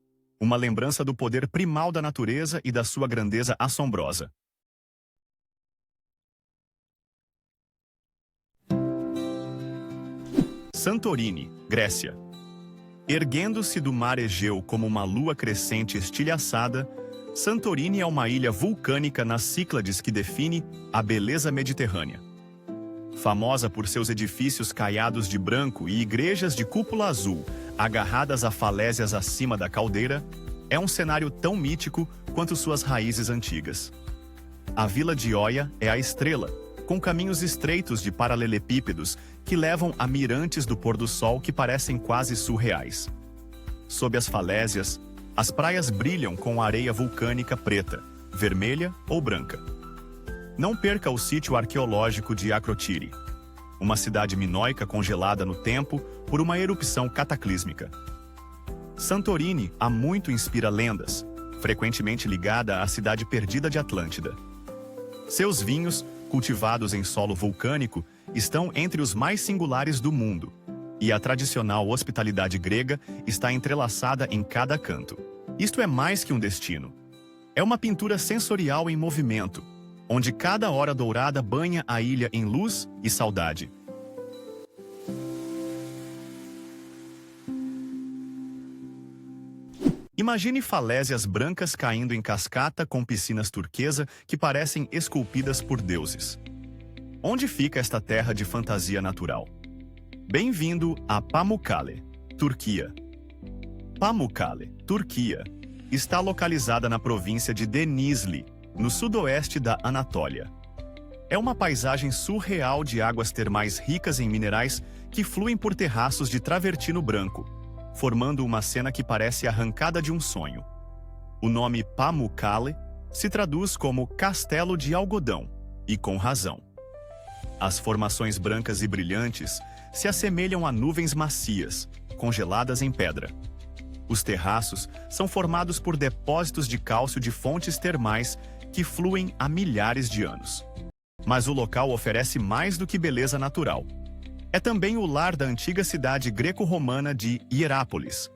uma lembrança do poder primal da natureza e da sua grandeza assombrosa. Santorini, Grécia. Erguendo-se do mar Egeu como uma lua crescente estilhaçada, Santorini é uma ilha vulcânica nas Cíclades que define a beleza mediterrânea. Famosa por seus edifícios caiados de branco e igrejas de cúpula azul, agarradas a falésias acima da caldeira, é um cenário tão mítico quanto suas raízes antigas. A vila de Oia é a estrela, com caminhos estreitos de paralelepípedos que levam a mirantes do pôr-do-sol que parecem quase surreais. Sob as falésias, as praias brilham com areia vulcânica preta, vermelha ou branca. Não perca o sítio arqueológico de Akrotiri, uma cidade minoica congelada no tempo por uma erupção cataclísmica. Santorini há muito inspira lendas, frequentemente ligada à cidade perdida de Atlântida. Seus vinhos, cultivados em solo vulcânico, estão entre os mais singulares do mundo, e a tradicional hospitalidade grega está entrelaçada em cada canto. Isto é mais que um destino. É uma pintura sensorial em movimento, onde cada hora dourada banha a ilha em luz e saudade. Imagine falésias brancas caindo em cascata com piscinas turquesa que parecem esculpidas por deuses. Onde fica esta terra de fantasia natural? Bem-vindo a Pamukkale, Turquia. Pamukkale, Turquia, está localizada na província de Denizli, no sudoeste da Anatólia. É uma paisagem surreal de águas termais ricas em minerais que fluem por terraços de travertino branco, formando uma cena que parece arrancada de um sonho. O nome Pamukkale se traduz como castelo de algodão, e com razão. As formações brancas e brilhantes se assemelham a nuvens macias, congeladas em pedra. Os terraços são formados por depósitos de cálcio de fontes termais que fluem há milhares de anos. Mas o local oferece mais do que beleza natural. É também o lar da antiga cidade greco-romana de Hierápolis,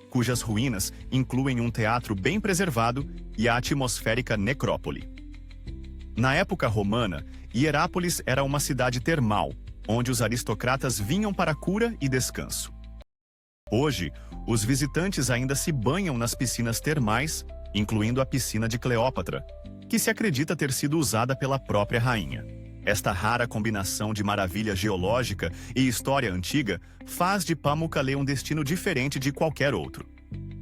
cujas ruínas incluem um teatro bem preservado e a atmosférica necrópole. Na época romana, Hierápolis era uma cidade termal, onde os aristocratas vinham para cura e descanso. Hoje, os visitantes ainda se banham nas piscinas termais, incluindo a piscina de Cleópatra, que se acredita ter sido usada pela própria rainha. Esta rara combinação de maravilha geológica e história antiga faz de Pamukkale um destino diferente de qualquer outro.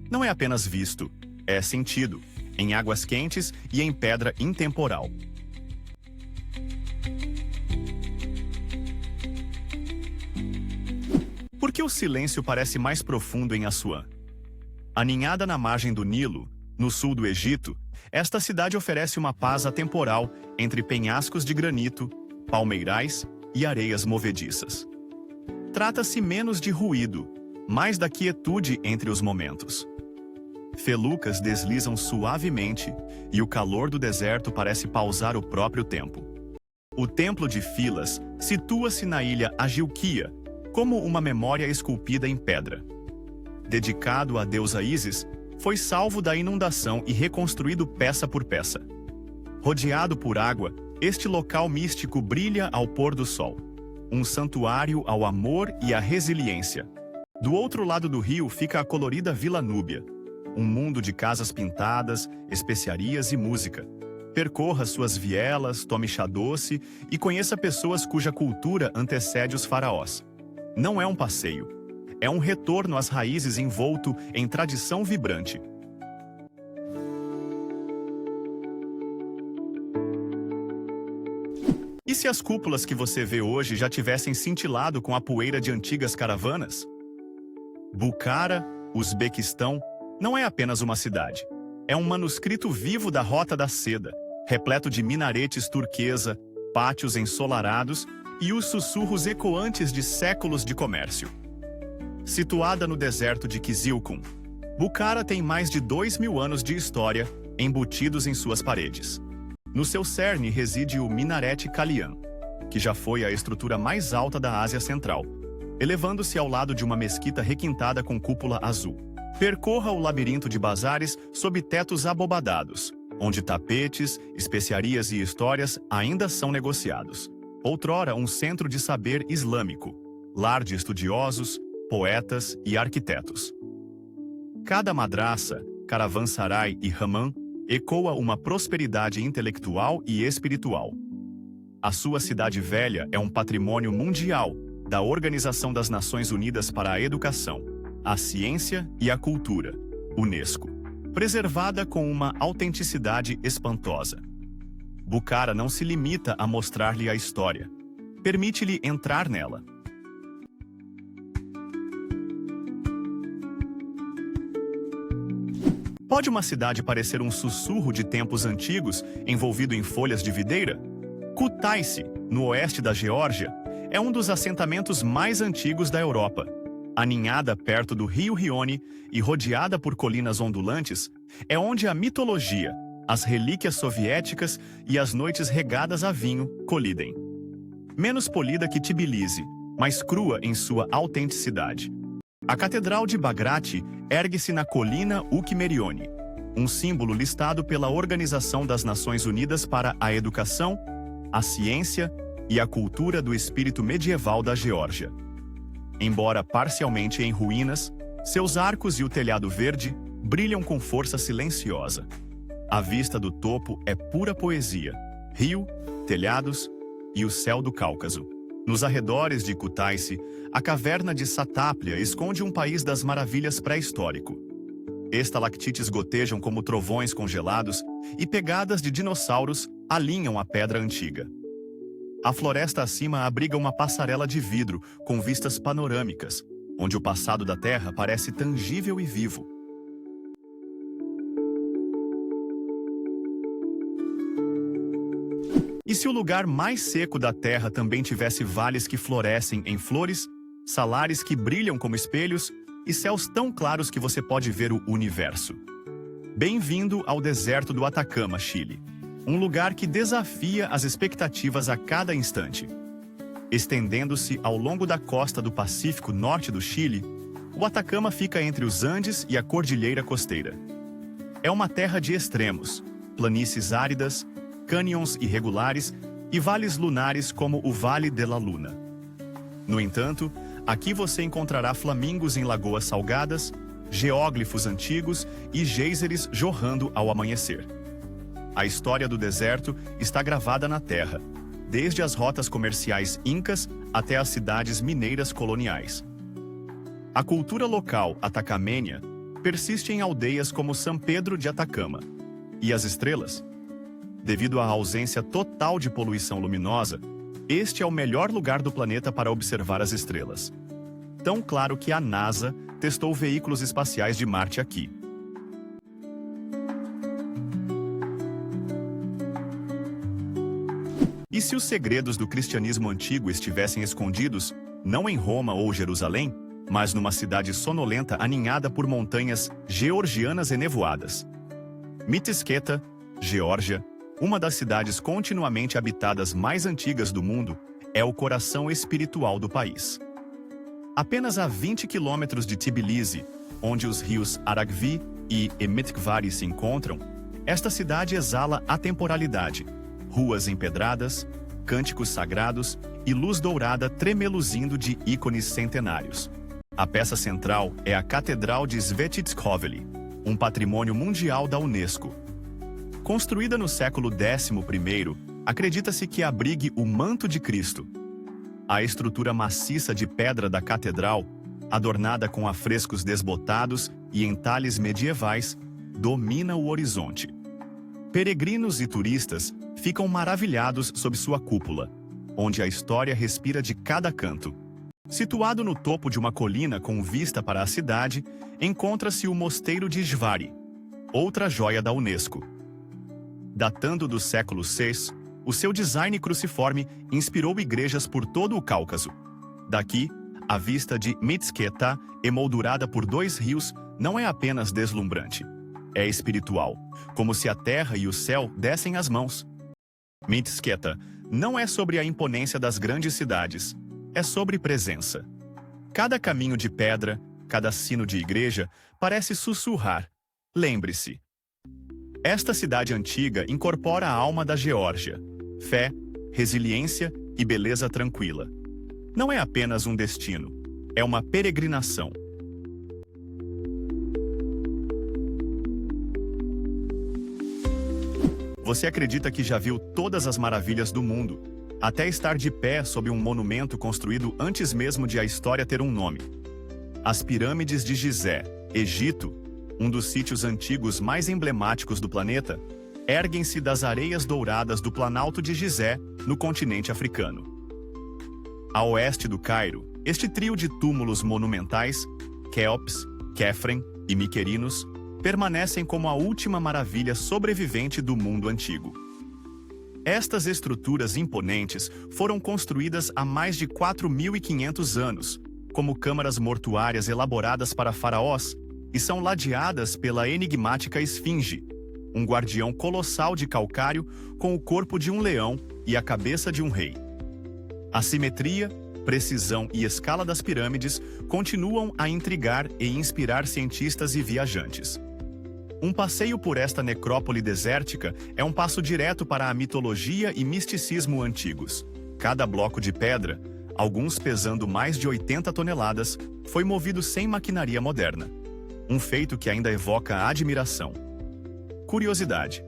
Não é apenas visto, é sentido, em águas quentes e em pedra intemporal. Por que o silêncio parece mais profundo em Assuã? Aninhada na margem do Nilo, no sul do Egito, esta cidade oferece uma paz atemporal entre penhascos de granito, palmeirais e areias movediças. Trata-se menos de ruído, mais da quietude entre os momentos. Felucas deslizam suavemente e o calor do deserto parece pausar o próprio tempo. O Templo de Filas situa-se na ilha Agilquia, como uma memória esculpida em pedra. Dedicado à deusa Ísis, foi salvo da inundação e reconstruído peça por peça. Rodeado por água, este local místico brilha ao pôr do sol, um santuário ao amor e à resiliência. Do outro lado do rio fica a colorida Vila Núbia, um mundo de casas pintadas, especiarias e música. Percorra suas vielas, tome chá doce e conheça pessoas cuja cultura antecede os faraós. Não é um passeio, é um retorno às raízes envolto em tradição vibrante. E se as cúpulas que você vê hoje já tivessem cintilado com a poeira de antigas caravanas? Bukhara, Uzbequistão, não é apenas uma cidade. É um manuscrito vivo da Rota da Seda, repleto de minaretes turquesa, pátios ensolarados e os sussurros ecoantes de séculos de comércio. Situada no deserto de Kizilkum, Bukhara tem mais de 2.000 anos de história embutidos em suas paredes. No seu cerne reside o Minarete Kalyan, que já foi a estrutura mais alta da Ásia Central, elevando-se ao lado de uma mesquita requintada com cúpula azul. Percorra o labirinto de bazares sob tetos abobadados, onde tapetes, especiarias e histórias ainda são negociados. Outrora um centro de saber islâmico, lar de estudiosos, poetas e arquitetos. Cada madraça, caravansarai e hammam ecoa uma prosperidade intelectual e espiritual. A sua cidade velha é um patrimônio mundial da Organização das Nações Unidas para a Educação, a Ciência e a Cultura, Unesco, preservada com uma autenticidade espantosa. Bukhara não se limita a mostrar-lhe a história, permite-lhe entrar nela. Pode uma cidade parecer um sussurro de tempos antigos envolvido em folhas de videira? Kutaisi, no oeste da Geórgia, é um dos assentamentos mais antigos da Europa. Aninhada perto do rio Rione e rodeada por colinas ondulantes, é onde a mitologia, as relíquias soviéticas e as noites regadas a vinho colidem. Menos polida que Tbilisi, mas crua em sua autenticidade. A Catedral de Bagrat ergue-se na colina Ukmerione, um símbolo listado pela Organização das Nações Unidas para a Educação, a Ciência e a Cultura do espírito medieval da Geórgia. Embora parcialmente em ruínas, seus arcos e o telhado verde brilham com força silenciosa. A vista do topo é pura poesia: rio, telhados e o céu do Cáucaso. Nos arredores de Kutaisi, a caverna de Satáplia esconde um país das maravilhas pré-histórico. Estalactites gotejam como trovões congelados e pegadas de dinossauros alinham a pedra antiga. A floresta acima abriga uma passarela de vidro com vistas panorâmicas, onde o passado da Terra parece tangível e vivo. E se o lugar mais seco da Terra também tivesse vales que florescem em flores, salares que brilham como espelhos e céus tão claros que você pode ver o universo? Bem-vindo ao deserto do Atacama, Chile. Um lugar que desafia as expectativas a cada instante. Estendendo-se ao longo da costa do Pacífico Norte do Chile, o Atacama fica entre os Andes e a Cordilheira Costeira. É uma terra de extremos, planícies áridas, cânions irregulares e vales lunares como o Vale de la Luna. No entanto, aqui você encontrará flamingos em lagoas salgadas, geóglifos antigos e geysers jorrando ao amanhecer. A história do deserto está gravada na terra, desde as rotas comerciais incas até as cidades mineiras coloniais. A cultura local atacamênia persiste em aldeias como São Pedro de Atacama. E as estrelas? Devido à ausência total de poluição luminosa, este é o melhor lugar do planeta para observar as estrelas. Tão claro que a NASA testou veículos espaciais de Marte aqui. E se os segredos do cristianismo antigo estivessem escondidos, não em Roma ou Jerusalém, mas numa cidade sonolenta aninhada por montanhas georgianas enevoadas? Mitisketa, Geórgia, uma das cidades continuamente habitadas mais antigas do mundo, é o coração espiritual do país. Apenas a 20 quilômetros de Tbilisi, onde os rios Aragvi e Emetkvari se encontram, esta cidade exala atemporalidade, ruas empedradas, cânticos sagrados e luz dourada tremeluzindo de ícones centenários. A peça central é a Catedral de Svetitskhoveli, um patrimônio mundial da Unesco. Construída no século XI, acredita-se que abrigue o manto de Cristo. A estrutura maciça de pedra da catedral, adornada com afrescos desbotados e entalhes medievais, domina o horizonte. Peregrinos e turistas ficam maravilhados sob sua cúpula, onde a história respira de cada canto. Situado no topo de uma colina com vista para a cidade, encontra-se o Mosteiro de Jvari, outra joia da Unesco. Datando do século VI, o seu design cruciforme inspirou igrejas por todo o Cáucaso. Daqui, a vista de Mitsketa, emoldurada por dois rios, não é apenas deslumbrante. É espiritual, como se a terra e o céu dessem as mãos. Mitsketa não é sobre a imponência das grandes cidades, é sobre presença. Cada caminho de pedra, cada sino de igreja parece sussurrar: lembre-se. Esta cidade antiga incorpora a alma da Geórgia: fé, resiliência e beleza tranquila. Não é apenas um destino, é uma peregrinação. Você acredita que já viu todas as maravilhas do mundo, até estar de pé sob um monumento construído antes mesmo de a história ter um nome. As Pirâmides de Gizé, Egito, um dos sítios antigos mais emblemáticos do planeta, erguem-se das areias douradas do Planalto de Gizé, no continente africano. A oeste do Cairo, este trio de túmulos monumentais, Quéops, Quéfren e Miquerinos, permanecem como a última maravilha sobrevivente do mundo antigo. Estas estruturas imponentes foram construídas há mais de 4.500 anos, como câmaras mortuárias elaboradas para faraós, e são ladeadas pela enigmática Esfinge, um guardião colossal de calcário com o corpo de um leão e a cabeça de um rei. A simetria, precisão e escala das pirâmides continuam a intrigar e inspirar cientistas e viajantes. Um passeio por esta necrópole desértica é um passo direto para a mitologia e misticismo antigos. Cada bloco de pedra, alguns pesando mais de 80 toneladas, foi movido sem maquinaria moderna. Um feito que ainda evoca admiração. Curiosidade: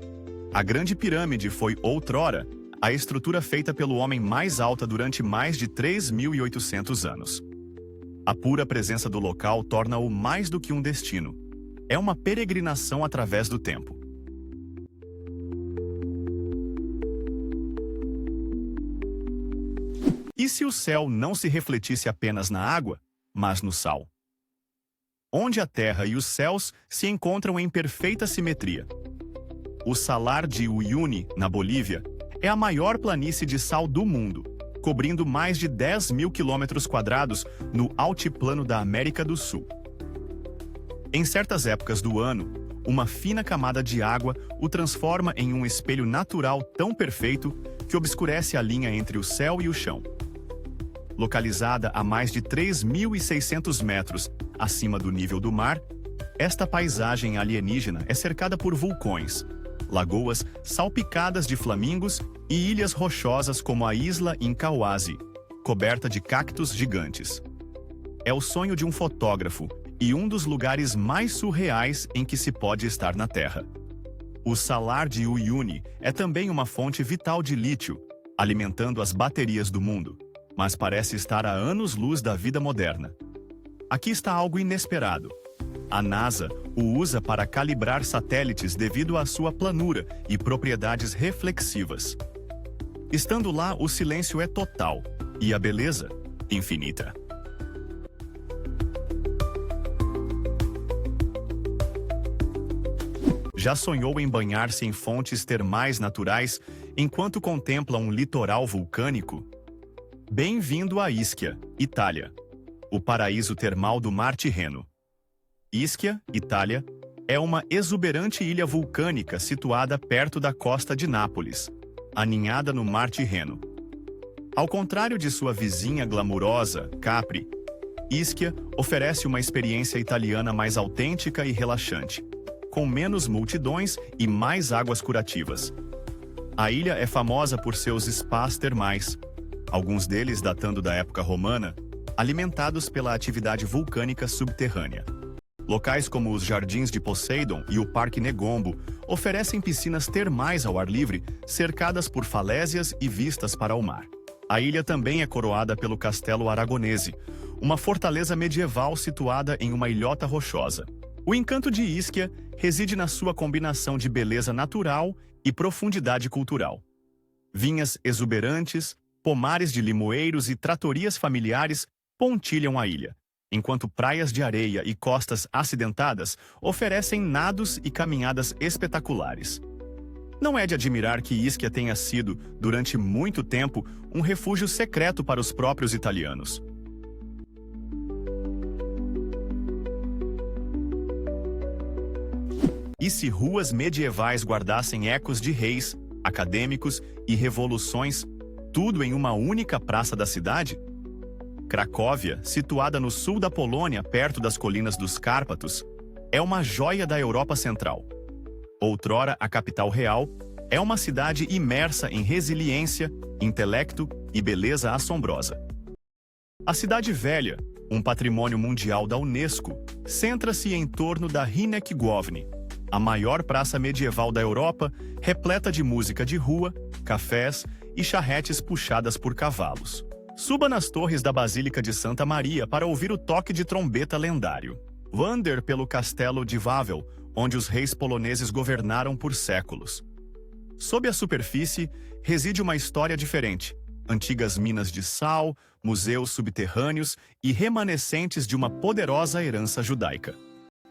a Grande Pirâmide foi, outrora, a estrutura feita pelo homem mais alta durante mais de 3.800 anos. A pura presença do local torna-o mais do que um destino. É uma peregrinação através do tempo. E se o céu não se refletisse apenas na água, mas no sal? Onde a terra e os céus se encontram em perfeita simetria. O Salar de Uyuni, na Bolívia, é a maior planície de sal do mundo, cobrindo mais de 10.000 km² no altiplano da América do Sul. Em certas épocas do ano, uma fina camada de água o transforma em um espelho natural tão perfeito que obscurece a linha entre o céu e o chão. Localizada a mais de 3.600 metros acima do nível do mar, esta paisagem alienígena é cercada por vulcões, lagoas salpicadas de flamingos e ilhas rochosas como a Isla Incahuasi, coberta de cactos gigantes. É o sonho de um fotógrafo e um dos lugares mais surreais em que se pode estar na Terra. O Salar de Uyuni é também uma fonte vital de lítio, alimentando as baterias do mundo, mas parece estar a anos-luz da vida moderna. Aqui está algo inesperado. A NASA o usa para calibrar satélites devido à sua planura e propriedades reflexivas. Estando lá, o silêncio é total e a beleza, infinita. Já sonhou em banhar-se em fontes termais naturais enquanto contempla um litoral vulcânico? Bem-vindo a Ischia, Itália, o paraíso termal do Mar Tirreno. Ischia, Itália, é uma exuberante ilha vulcânica situada perto da costa de Nápoles, aninhada no Mar Tirreno. Ao contrário de sua vizinha glamurosa, Capri, Ischia oferece uma experiência italiana mais autêntica e relaxante, com menos multidões e mais águas curativas. A ilha é famosa por seus spas termais, alguns deles datando da época romana, alimentados pela atividade vulcânica subterrânea. Locais como os Jardins de Poseidon e o Parque Negombo oferecem piscinas termais ao ar livre, cercadas por falésias e vistas para o mar. A ilha também é coroada pelo Castelo Aragonese, uma fortaleza medieval situada em uma ilhota rochosa. O encanto de Ischia reside na sua combinação de beleza natural e profundidade cultural. Vinhas exuberantes, pomares de limoeiros e tratorias familiares pontilham a ilha, enquanto praias de areia e costas acidentadas oferecem nados e caminhadas espetaculares. Não é de admirar que Ischia tenha sido, durante muito tempo, um refúgio secreto para os próprios italianos. E se ruas medievais guardassem ecos de reis, acadêmicos e revoluções, tudo em uma única praça da cidade? Cracóvia, situada no sul da Polônia, perto das colinas dos Cárpatos, é uma joia da Europa Central. Outrora a capital real, é uma cidade imersa em resiliência, intelecto e beleza assombrosa. A Cidade Velha, um patrimônio mundial da Unesco, centra-se em torno da Rynek Główny, a maior praça medieval da Europa, repleta de música de rua, cafés e charretes puxadas por cavalos. Suba nas torres da Basílica de Santa Maria para ouvir o toque de trombeta lendário. Wander pelo castelo de Wawel, onde os reis poloneses governaram por séculos. Sob a superfície, reside uma história diferente. Antigas minas de sal, museus subterrâneos e remanescentes de uma poderosa herança judaica.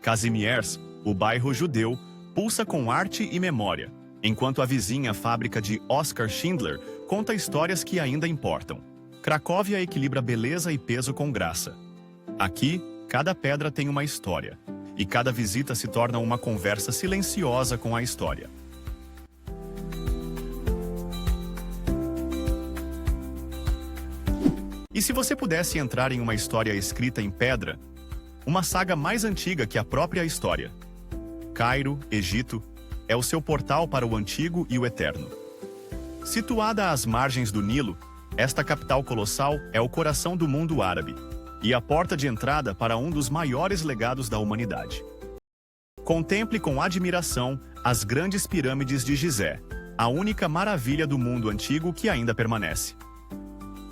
Kazimierz, o bairro judeu, pulsa com arte e memória, enquanto a vizinha fábrica de Oskar Schindler conta histórias que ainda importam. Cracóvia equilibra beleza e peso com graça. Aqui, cada pedra tem uma história, e cada visita se torna uma conversa silenciosa com a história. E se você pudesse entrar em uma história escrita em pedra, uma saga mais antiga que a própria história? Cairo, Egito, é o seu portal para o antigo e o eterno. Situada às margens do Nilo, esta capital colossal é o coração do mundo árabe e a porta de entrada para um dos maiores legados da humanidade. Contemple com admiração as grandes pirâmides de Gizé, a única maravilha do mundo antigo que ainda permanece.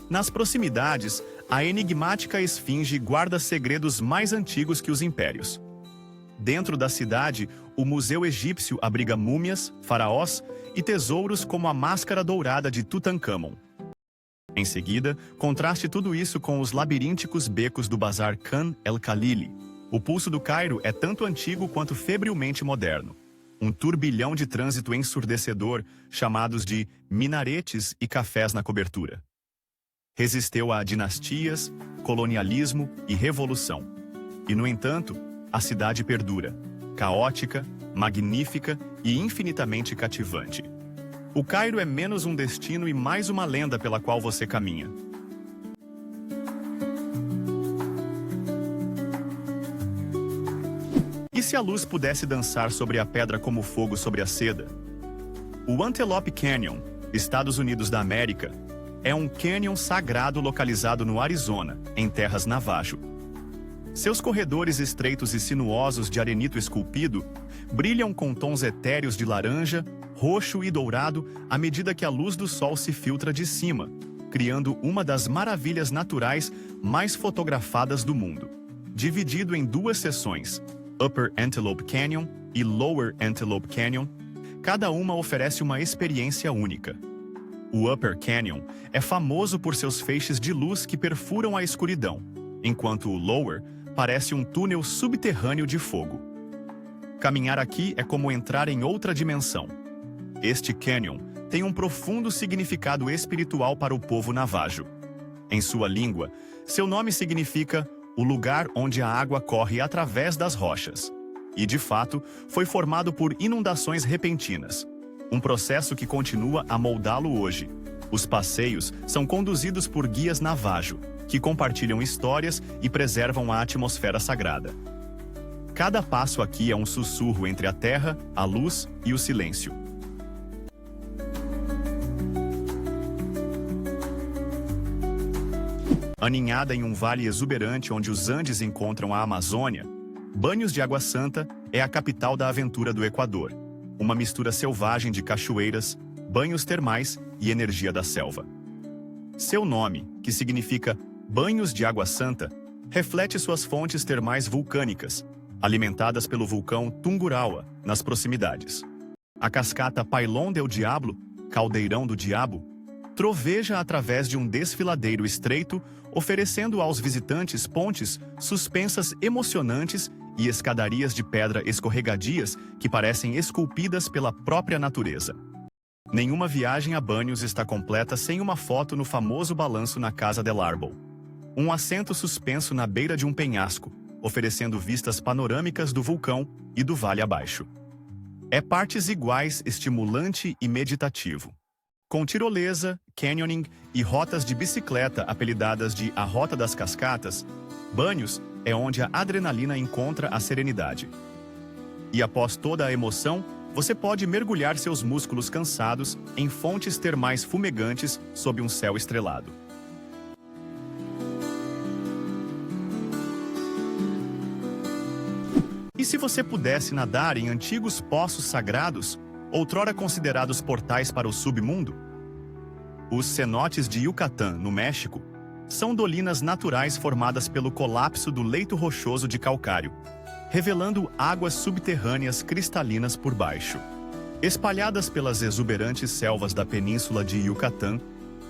Nas proximidades, a enigmática esfinge guarda segredos mais antigos que os impérios. Dentro da cidade, o Museu Egípcio abriga múmias, faraós e tesouros como a máscara dourada de Tutankhamon. Em seguida, contraste tudo isso com os labirínticos becos do Bazar Khan el-Khalili. O pulso do Cairo é tanto antigo quanto febrilmente moderno. Um turbilhão de trânsito ensurdecedor, chamados de minaretes e cafés na cobertura. Resisteu a dinastias, colonialismo e revolução. E, no entanto, a cidade perdura, caótica, magnífica e infinitamente cativante. O Cairo é menos um destino e mais uma lenda pela qual você caminha. E se a luz pudesse dançar sobre a pedra como fogo sobre a seda? O Antelope Canyon, Estados Unidos da América, é um cânion sagrado localizado no Arizona, em terras Navajo. Seus corredores estreitos e sinuosos de arenito esculpido brilham com tons etéreos de laranja, roxo e dourado à medida que a luz do sol se filtra de cima, criando uma das maravilhas naturais mais fotografadas do mundo. Dividido em duas seções, Upper Antelope Canyon e Lower Antelope Canyon, cada uma oferece uma experiência única. O Upper Canyon é famoso por seus feixes de luz que perfuram a escuridão, enquanto o Lower parece um túnel subterrâneo de fogo. Caminhar aqui é como entrar em outra dimensão. Este canyon tem um profundo significado espiritual para o povo navajo. Em sua língua, seu nome significa o lugar onde a água corre através das rochas. E, de fato, foi formado por inundações repentinas. Um processo que continua a moldá-lo hoje. Os passeios são conduzidos por guias navajo, que compartilham histórias e preservam a atmosfera sagrada. Cada passo aqui é um sussurro entre a terra, a luz e o silêncio. Aninhada em um vale exuberante onde os Andes encontram a Amazônia, Banhos de Água Santa é a capital da aventura do Equador. Uma mistura selvagem de cachoeiras, banhos termais e energia da selva. Seu nome, que significa Banhos de Água Santa, reflete suas fontes termais vulcânicas, alimentadas pelo vulcão Tungurahua, nas proximidades. A cascata Pailón del Diablo, Caldeirão do Diabo, troveja através de um desfiladeiro estreito, oferecendo aos visitantes pontes suspensas emocionantes e escadarias de pedra escorregadias que parecem esculpidas pela própria natureza. Nenhuma viagem a Banhos está completa sem uma foto no famoso balanço na Casa del Árbol. Um assento suspenso na beira de um penhasco, oferecendo vistas panorâmicas do vulcão e do vale abaixo. É partes iguais estimulante e meditativo. Com tirolesa, canyoning e rotas de bicicleta apelidadas de a Rota das Cascatas, Banhos é onde a adrenalina encontra a serenidade. E após toda a emoção, você pode mergulhar seus músculos cansados em fontes termais fumegantes sob um céu estrelado. E se você pudesse nadar em antigos poços sagrados, outrora considerados portais para o submundo? Os cenotes de Yucatán, no México, são dolinas naturais formadas pelo colapso do leito rochoso de calcário, revelando águas subterrâneas cristalinas por baixo. Espalhadas pelas exuberantes selvas da península de Yucatán,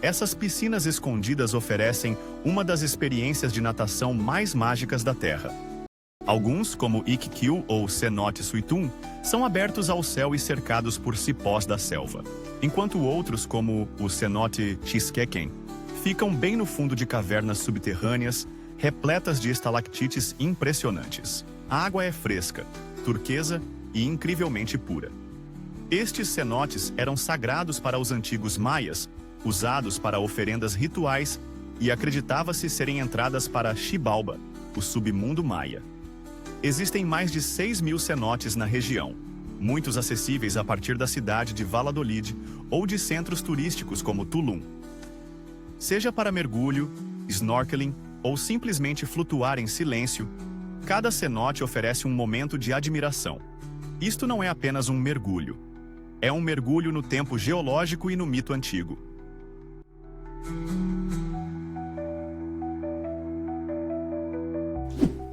essas piscinas escondidas oferecem uma das experiências de natação mais mágicas da Terra. Alguns, como Iquiquil ou Cenote Suitum, são abertos ao céu e cercados por cipós da selva, enquanto outros, como o Cenote Xquequén, ficam bem no fundo de cavernas subterrâneas, repletas de estalactites impressionantes. A água é fresca, turquesa e incrivelmente pura. Estes cenotes eram sagrados para os antigos maias, usados para oferendas rituais e acreditava-se serem entradas para Xibalba, o submundo maia. Existem mais de 6.000 cenotes na região, muitos acessíveis a partir da cidade de Valladolid ou de centros turísticos como Tulum. Seja para mergulho, snorkeling ou simplesmente flutuar em silêncio, cada cenote oferece um momento de admiração. Isto não é apenas um mergulho. É um mergulho no tempo geológico e no mito antigo.